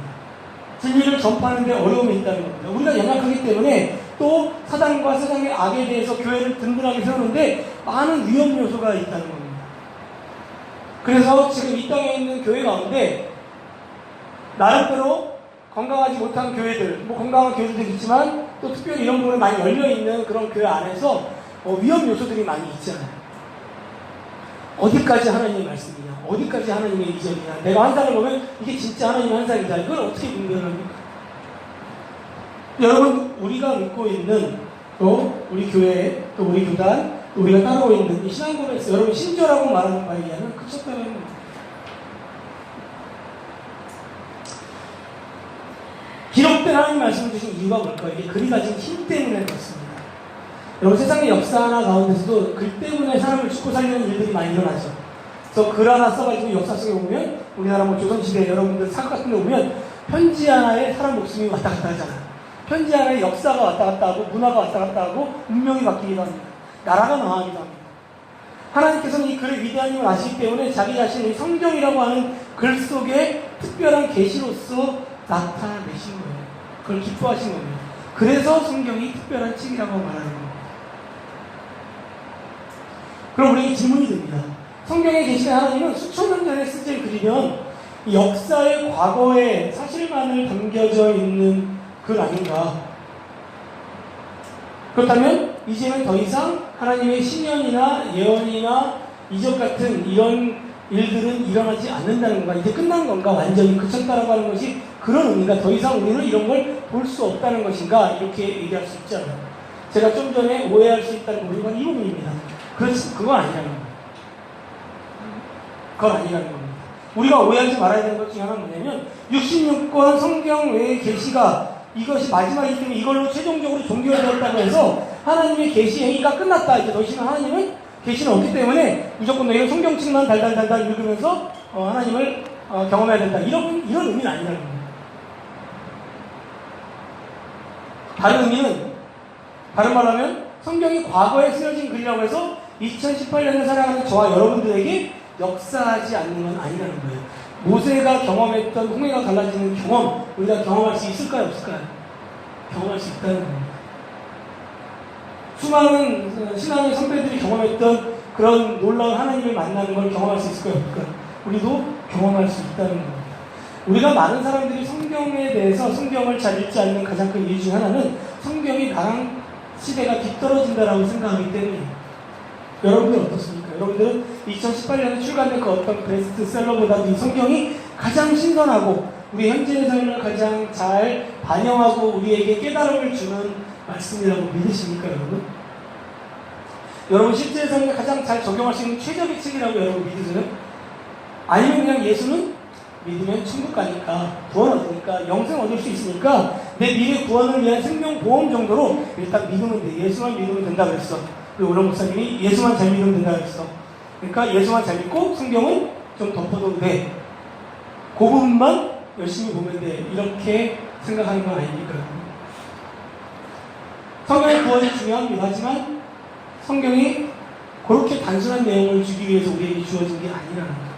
진리를 전파하는데 어려움이 있다는 겁니다. 우리가 연약하기 때문에 또 사단과 세상의 악에 대해서 교회를 든든하게 세우는데 많은 위험 요소가 있다는 겁니다. 그래서 지금 이 땅에 있는 교회 가운데 나름대로 건강하지 못한 교회들, 뭐 건강한 교회들도 있지만 또 특별히 이런 부분에 많이 열려있는 그런 교회 안에서 위험 요소들이 많이 있잖아요. 어디까지 하나님의 말씀이냐, 어디까지 하나님의 이적이냐, 내가 환상을 보면 이게 진짜 하나님의 환상이다, 이걸 어떻게 분별합니까? 여러분, 우리가 믿고 있는 또 우리 교회, 또 우리 교단, 또 우리가 따르고 있는 이 신앙고백에서 여러분 신조라고 말하는 바에 의하면 그쳤다는 겁니다. 기록된 하나님 말씀을 주신 이유가 뭘까요? 이게 글이 가진 힘 때문에 그렇습니다. 여러분, 세상의 역사 하나 가운데서도 글 때문에 사람을 죽고 살리는 일들이 많이 일어나죠. 그래서 글 하나 써가지고 역사 속에 보면 우리나라 뭐 조선시대 여러분들 사극 같은 데 보면 편지 하나에 사람 목숨이 왔다 갔다 하잖아요. 편지 하나에 역사가 왔다 갔다 하고 문화가 왔다 갔다 하고 운명이 바뀌기도 합니다. 나라가 망하기도 합니다. 하나님께서는 이 글의 위대함을 아시기 때문에 자기 자신이 성경이라고 하는 글 속에 특별한 계시로서 나타내신 거예요. 그걸 기뻐하신 겁니다. 그래서 성경이 특별한 책이라고 말하는 겁니다. 그럼 우리에게 질문이 듭니다. 성경에 계신 하나님은 수천 년 전에 쓰질 글이면 역사의 과거의 사실만을 담겨져 있는 글 아닌가? 그렇다면 이제는 더 이상 하나님의 신년이나 예언이나 이적 같은 이런 일들은 일어나지 않는다는 건가? 이제 끝난 건가? 완전히 그쳤다라고 하는 것이 그런 의미가 더 이상 우리는 이런 걸 볼 수 없다는 것인가? 이렇게 얘기할 수 있잖아요. 제가 좀 전에 오해할 수 있다는 부분이 이 부분입니다. 그렇지, 그건 아니라는 겁니다. 그건 아니라는 겁니다. 우리가 오해하지 말아야 되는 것 중에 하나는 뭐냐면 66권 성경 외의 계시가 이것이 마지막이기 때문에 이걸로 최종적으로 종결되었다고 해서 하나님의 계시 행위가 끝났다. 이제 더 이상 하나님은 계시는 없기 때문에 무조건 너희는 성경책만 달달달달 읽으면서 하나님을 경험해야 된다. 이런 의미는 아니라는 겁니다. 다른 의미는, 다른 말로 하면 성경이 과거에 쓰여진 글이라고 해서 2018년을 살아가는 저와 여러분들에게 역사하지 않는 건 아니라는 거예요. 모세가 경험했던 홍해가 갈라지는 경험, 우리가 경험할 수 있을까요? 없을까요? 경험할 수 있다는 겁니다. 수많은 신앙의 선배들이 경험했던 그런 놀라운 하나님을 만나는 걸 경험할 수 있을까요? 없을까요? 우리도 경험할 수 있다는 겁니다. 우리가 많은 사람들이 성경에 대해서 성경을 잘 읽지 않는 가장 큰 이유 중 하나는 성경이 나랑 시대가 뒤떨어진다라고 생각하기 때문이에요. 여러분들은 어떻습니까? 여러분들은 2018년에 출간된 그 어떤 베스트셀러보다도 이 성경이 가장 신선하고 우리 현재의 삶을 가장 잘 반영하고 우리에게 깨달음을 주는 말씀이라고 믿으십니까, 여러분? 여러분 실제 삶에 가장 잘 적용할 수 있는 최적의 책이라고 여러분 믿으세요? 아니면 그냥 예수는 믿으면 천국 가니까, 구원 얻으니까, 영생 얻을 수 있으니까 내 미래 구원을 위한 생명보험 정도로 일단 믿으면 돼. 예수만 믿으면 된다 그랬어. 그리고 오른 목사님이 예수만 잘 믿으면 된다 그랬어. 그러니까 예수만 잘 믿고 성경은 좀 덮어도 돼. 그 부분만 열심히 보면 돼. 이렇게 생각하는 건 아닙니까? 성경의 구원이 중요합니다. 하지만 성경이 그렇게 단순한 내용을 주기 위해서 우리에게 주어진 게 아니라는 거예요.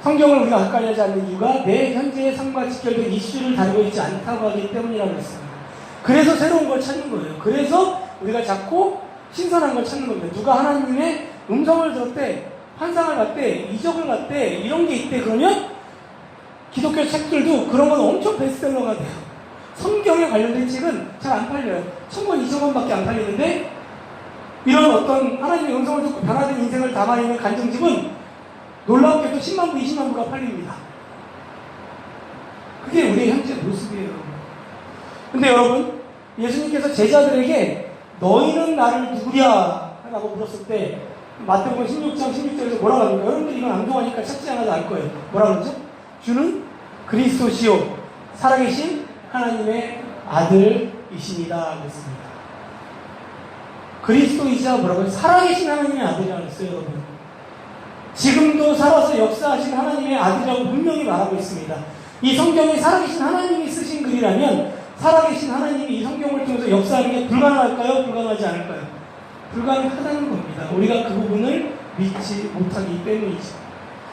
성경을 우리가 가까이 하지 않는 이유가 내 현재의 삶과 직결된 이슈를 다루고 있지 않다고 하기 때문이라고 했습니다. 그래서 새로운 걸 찾는 거예요. 그래서 우리가 자꾸 신선한 걸 찾는 겁니다. 누가 하나님의 음성을 들었대, 환상을 봤대, 이적을 봤대, 이런 게 있대. 그러면 기독교 책들도 그런 건 엄청 베스트셀러가 돼요. 성경에 관련된 책은 잘 안 팔려요. 1000권, 2000권밖에 안 팔리는데 이런 어떤 하나님의 음성을 듣고 변화된 인생을 담아있는 간증집은 놀랍게도 10만 부, 20만 부가 팔립니다. 그게 우리의 현재 모습이에요. 근데 여러분, 예수님께서 제자들에게 너희는 나를 누구랴? 라고 물었을 때 마태복음 16장 16절에서 뭐라고 합니까? 여러분들 이건 앙송하니까 찾지 않아도 알 거예요. 뭐라고 그러죠? 주는 그리스도시요 살아계신 하나님의 아들이십니다. 그랬습니다. 그리스도이자 뭐라고요? 살아계신 하나님의 아들이라고 했어요, 여러분. 지금도 살아서 역사하신 하나님의 아들이라고 분명히 말하고 있습니다. 이 성경이 살아계신 하나님이 쓰신 글이라면 살아계신 하나님이 이 성경을 통해서 역사하는 게 불가능할까요? 불가능하지 않을까요? 불가능하다는 겁니다. 우리가 그 부분을 믿지 못하기 때문이죠.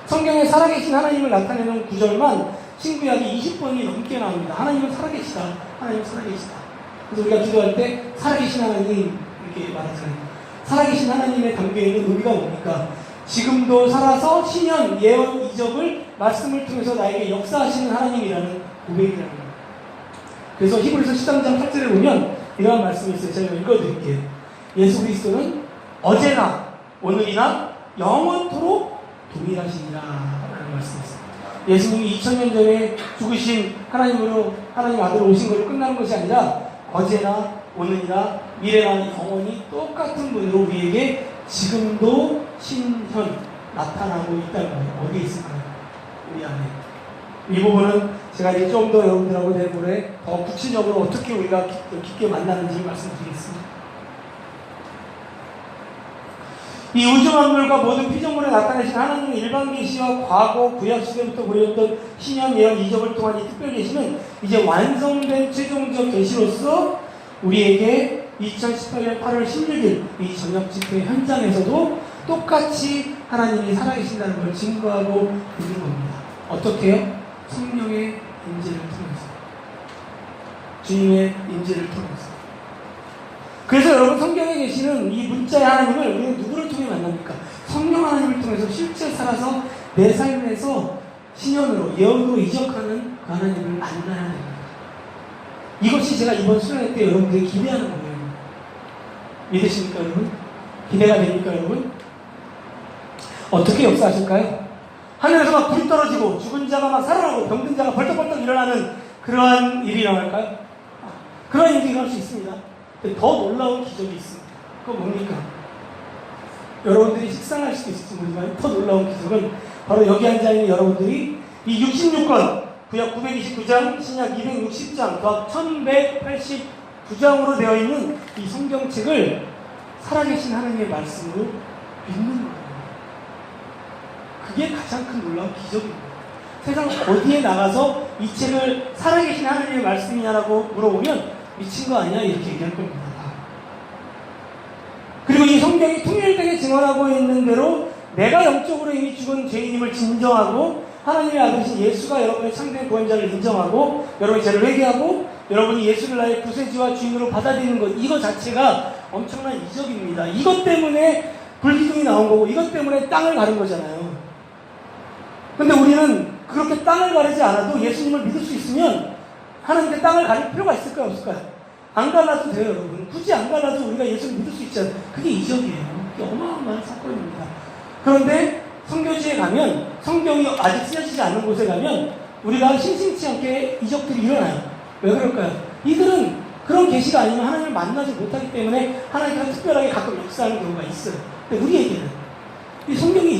성경에 살아계신 하나님을 나타내는 구절만 신구약이 20번이 넘게 나옵니다. 하나님은 살아계시다. 하나님은 살아계시다. 그래서 우리가 기도할 때 살아계신 하나님 이렇게 말하잖아요. 살아계신 하나님의 담겨있는 의미가 뭡니까? 지금도 살아서 신현, 예언, 이적을 말씀을 통해서 나에게 역사하시는 하나님이라는 고백이라는 거예요. 그래서 히브리서 13장 8절에 보면 이러한 말씀이 있어요. 제가 읽어드릴게요. 예수 그리스도는 어제나 오늘이나 영원토록 동일하시니라 라는 말씀이 있습니다. 예수님이 2000년 전에 죽으신 하나님으로 하나님 아들로 오신 걸로 끝나는 것이 아니라 어제나 오늘이나 미래나 영원히 똑같은 분으로 우리에게 지금도 신현 나타나고 있다는 거예요. 어디에 있을까요? 우리 안에. 이 부분은 제가 이제 좀 더 여러분들하고 내일모레 더 구체적으로 어떻게 우리가 깊게 만나는지 말씀드리겠습니다. 이 우주 만물과 모든 피조물에 나타내신 하나님의 일반 계시와 과거 구약 시대부터 보였던 신현 예언 이적을 통한 이 특별 계시는 이제 완성된 최종적 계시로서 우리에게 2018년 8월 16일 이 저녁 집회 현장에서도 똑같이 하나님이 살아계신다는 걸 증거하고 있는 겁니다. 어떻게요? 성령의 임재를 통해서, 주님의 임재를 통해서. 그래서 여러분 성경에 계시는 이 문자의 하나님을 우리는 누구를 통해 만납니까? 성령 하나님을 통해서 실제 살아서 내 삶에서 신현으로 예언으로 이적하는 그 하나님을 만나야 됩니다. 이것이 제가 이번 수련회 때 여러분들이 기대하는 거예요. 믿으십니까 여러분? 기대가 됩니까 여러분? 어떻게 역사하실까요? 하늘에서 막 불이 떨어지고 죽은 자가 막 살아나고 병든 자가 벌떡벌떡 일어나는 그러한 일이 일어날까요? 그러한 일이 일어날 수 있습니다. 더 놀라운 기적이 있습니다. 그거 뭡니까? 여러분들이 식상할 수도 있을지 모르지만 더 놀라운 기적은 바로 여기 앉아있는 여러분들이 이 66권 구약 929장 신약 260장 더합 1189장으로 되어 있는 이 성경책을 살아계신 하나님의 말씀으로 믿는 거예요. 그게 가장 큰 놀라운 기적입니다. 세상 어디에 나가서 이 책을 살아계신 하나님의 말씀이냐라고 물어보면 미친 거 아니야? 이렇게 얘기할 겁니다. 그리고 이 성경이 통일되게 증언하고 있는 대로 내가 영적으로 이미 죽은 죄인임을 진정하고 하나님의 아들이신 예수가 여러분의 참된 구원자를 인정하고 여러분의 죄를 회개하고 여러분이 예수를 나의 구세주와 주인으로 받아들이는 것, 이거 자체가 엄청난 이적입니다. 이것 때문에 불기둥이 나온 거고 이것 때문에 땅을 가른 거잖아요. 근데 우리는 그렇게 땅을 가르지 않아도 예수님을 믿을 수 있으면 하나님께 땅을 가릴 필요가 있을까요? 없을까요? 안 갈라도 돼요, 여러분. 굳이 안 갈라도 우리가 예수를 믿을 수 있잖아요. 그게 이적이에요. 그게 어마어마한 사건입니다. 그런데 성교지에 가면, 성경이 아직 쓰여지지 않은 곳에 가면 우리가 심심치 않게 이적들이 일어나요. 왜 그럴까요? 이들은 그런 계시가 아니면 하나님을 만나지 못하기 때문에 하나님께서 특별하게 가끔 역사하는 경우가 있어요. 근데 우리에게는 이 성경이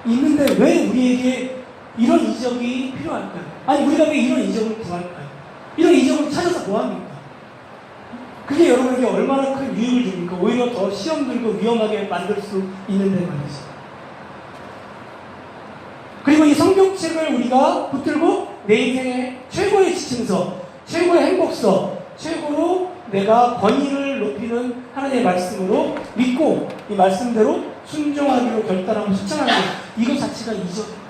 있는데 왜 우리에게 이런 이적이 필요할까요? 아니 우리가 왜 이런 이적을 구할까요? 이런 이적을 찾아서 뭐합니까? 그게 여러분에게 얼마나 큰 유익을 줍니까? 오히려 더 시험 들고 위험하게 만들 수 있는데 말이죠. 그리고 이 성경책을 우리가 붙들고 내 인생의 최고의 지침서, 최고의 행복서, 최고로 내가 권위를 높이는 하나님의 말씀으로 믿고 이 말씀대로 순종하기로 결단하고 실천하는 것, 이것 자체가 이적입니다.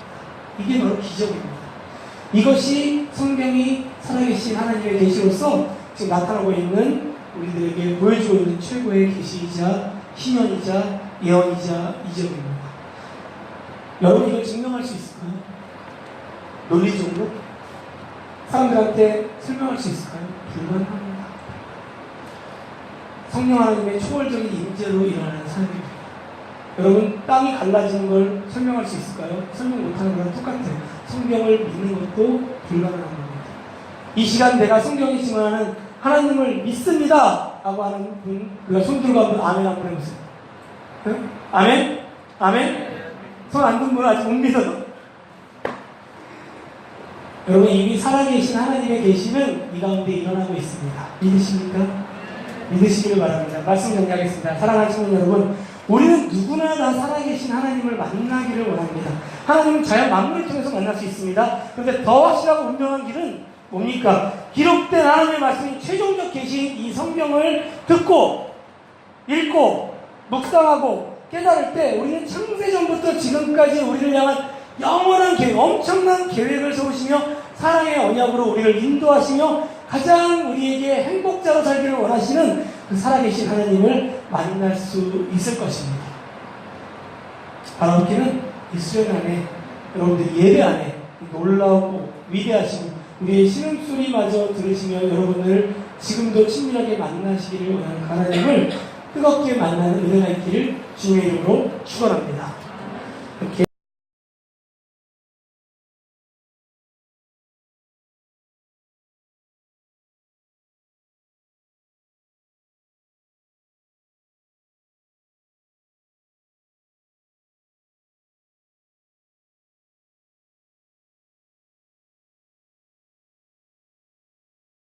이게 바로 기적입니다. 이것이 성경이 살아계신 하나님의 계시로서 지금 나타나고 있는 우리들에게 보여주고 있는 최고의 계시이자 신현이자 예언이자 이적입니다. 여러분 이걸 증명할 수 있을까요? 논리적으로? 사람들한테 설명할 수 있을까요? 불가능합니다. 성령 하나님의 초월적인 임재로 일어나는 삶입니다. 여러분 땅이 갈라지는 걸 설명할 수 있을까요? 설명 못하는 거랑 똑같아요. 성경을 믿는 것도 불가능한 겁니다. 이 시간 내가 성경이 증언하는 하나님을 믿습니다 라고 하는 분, 우리가 손 들고 한번 아멘 한번 해보세요. 응? 아멘? 아멘? 손 안 든 분 아직 못 믿어서. 여러분, 이미 살아계신 하나님의 계시는 이 가운데 일어나고 있습니다. 믿으십니까? 믿으시기를 바랍니다. 말씀 정리하겠습니다. 사랑하시는 여러분, 우리는 누구나 다 살아계신 하나님을 만나기를 원합니다. 하나님은 자연 만물을 통해서 만날 수 있습니다. 그런데 더 확실하고 분명한 길은 뭡니까? 기록된 하나님의 말씀이 최종적 계신 이 성경을 듣고 읽고 묵상하고 깨달을 때 우리는 창세전부터 지금까지 우리를 향한 영원한 계획, 엄청난 계획을 세우시며 사랑의 언약으로 우리를 인도하시며 가장 우리에게 행복자로 살기를 원하시는 그 살아계신 하나님을 만날 수 있을 것입니다. 바로 그는 이 수련 안에, 여러분들 예배 안에 놀라우고 위대하신 우리의 신음소리마저 들으시며 여러분을 지금도 친밀하게 만나시기를 원하는 하나님을 뜨겁게 만나는 은혜가 있기를 주님의 이름으로 축원합니다.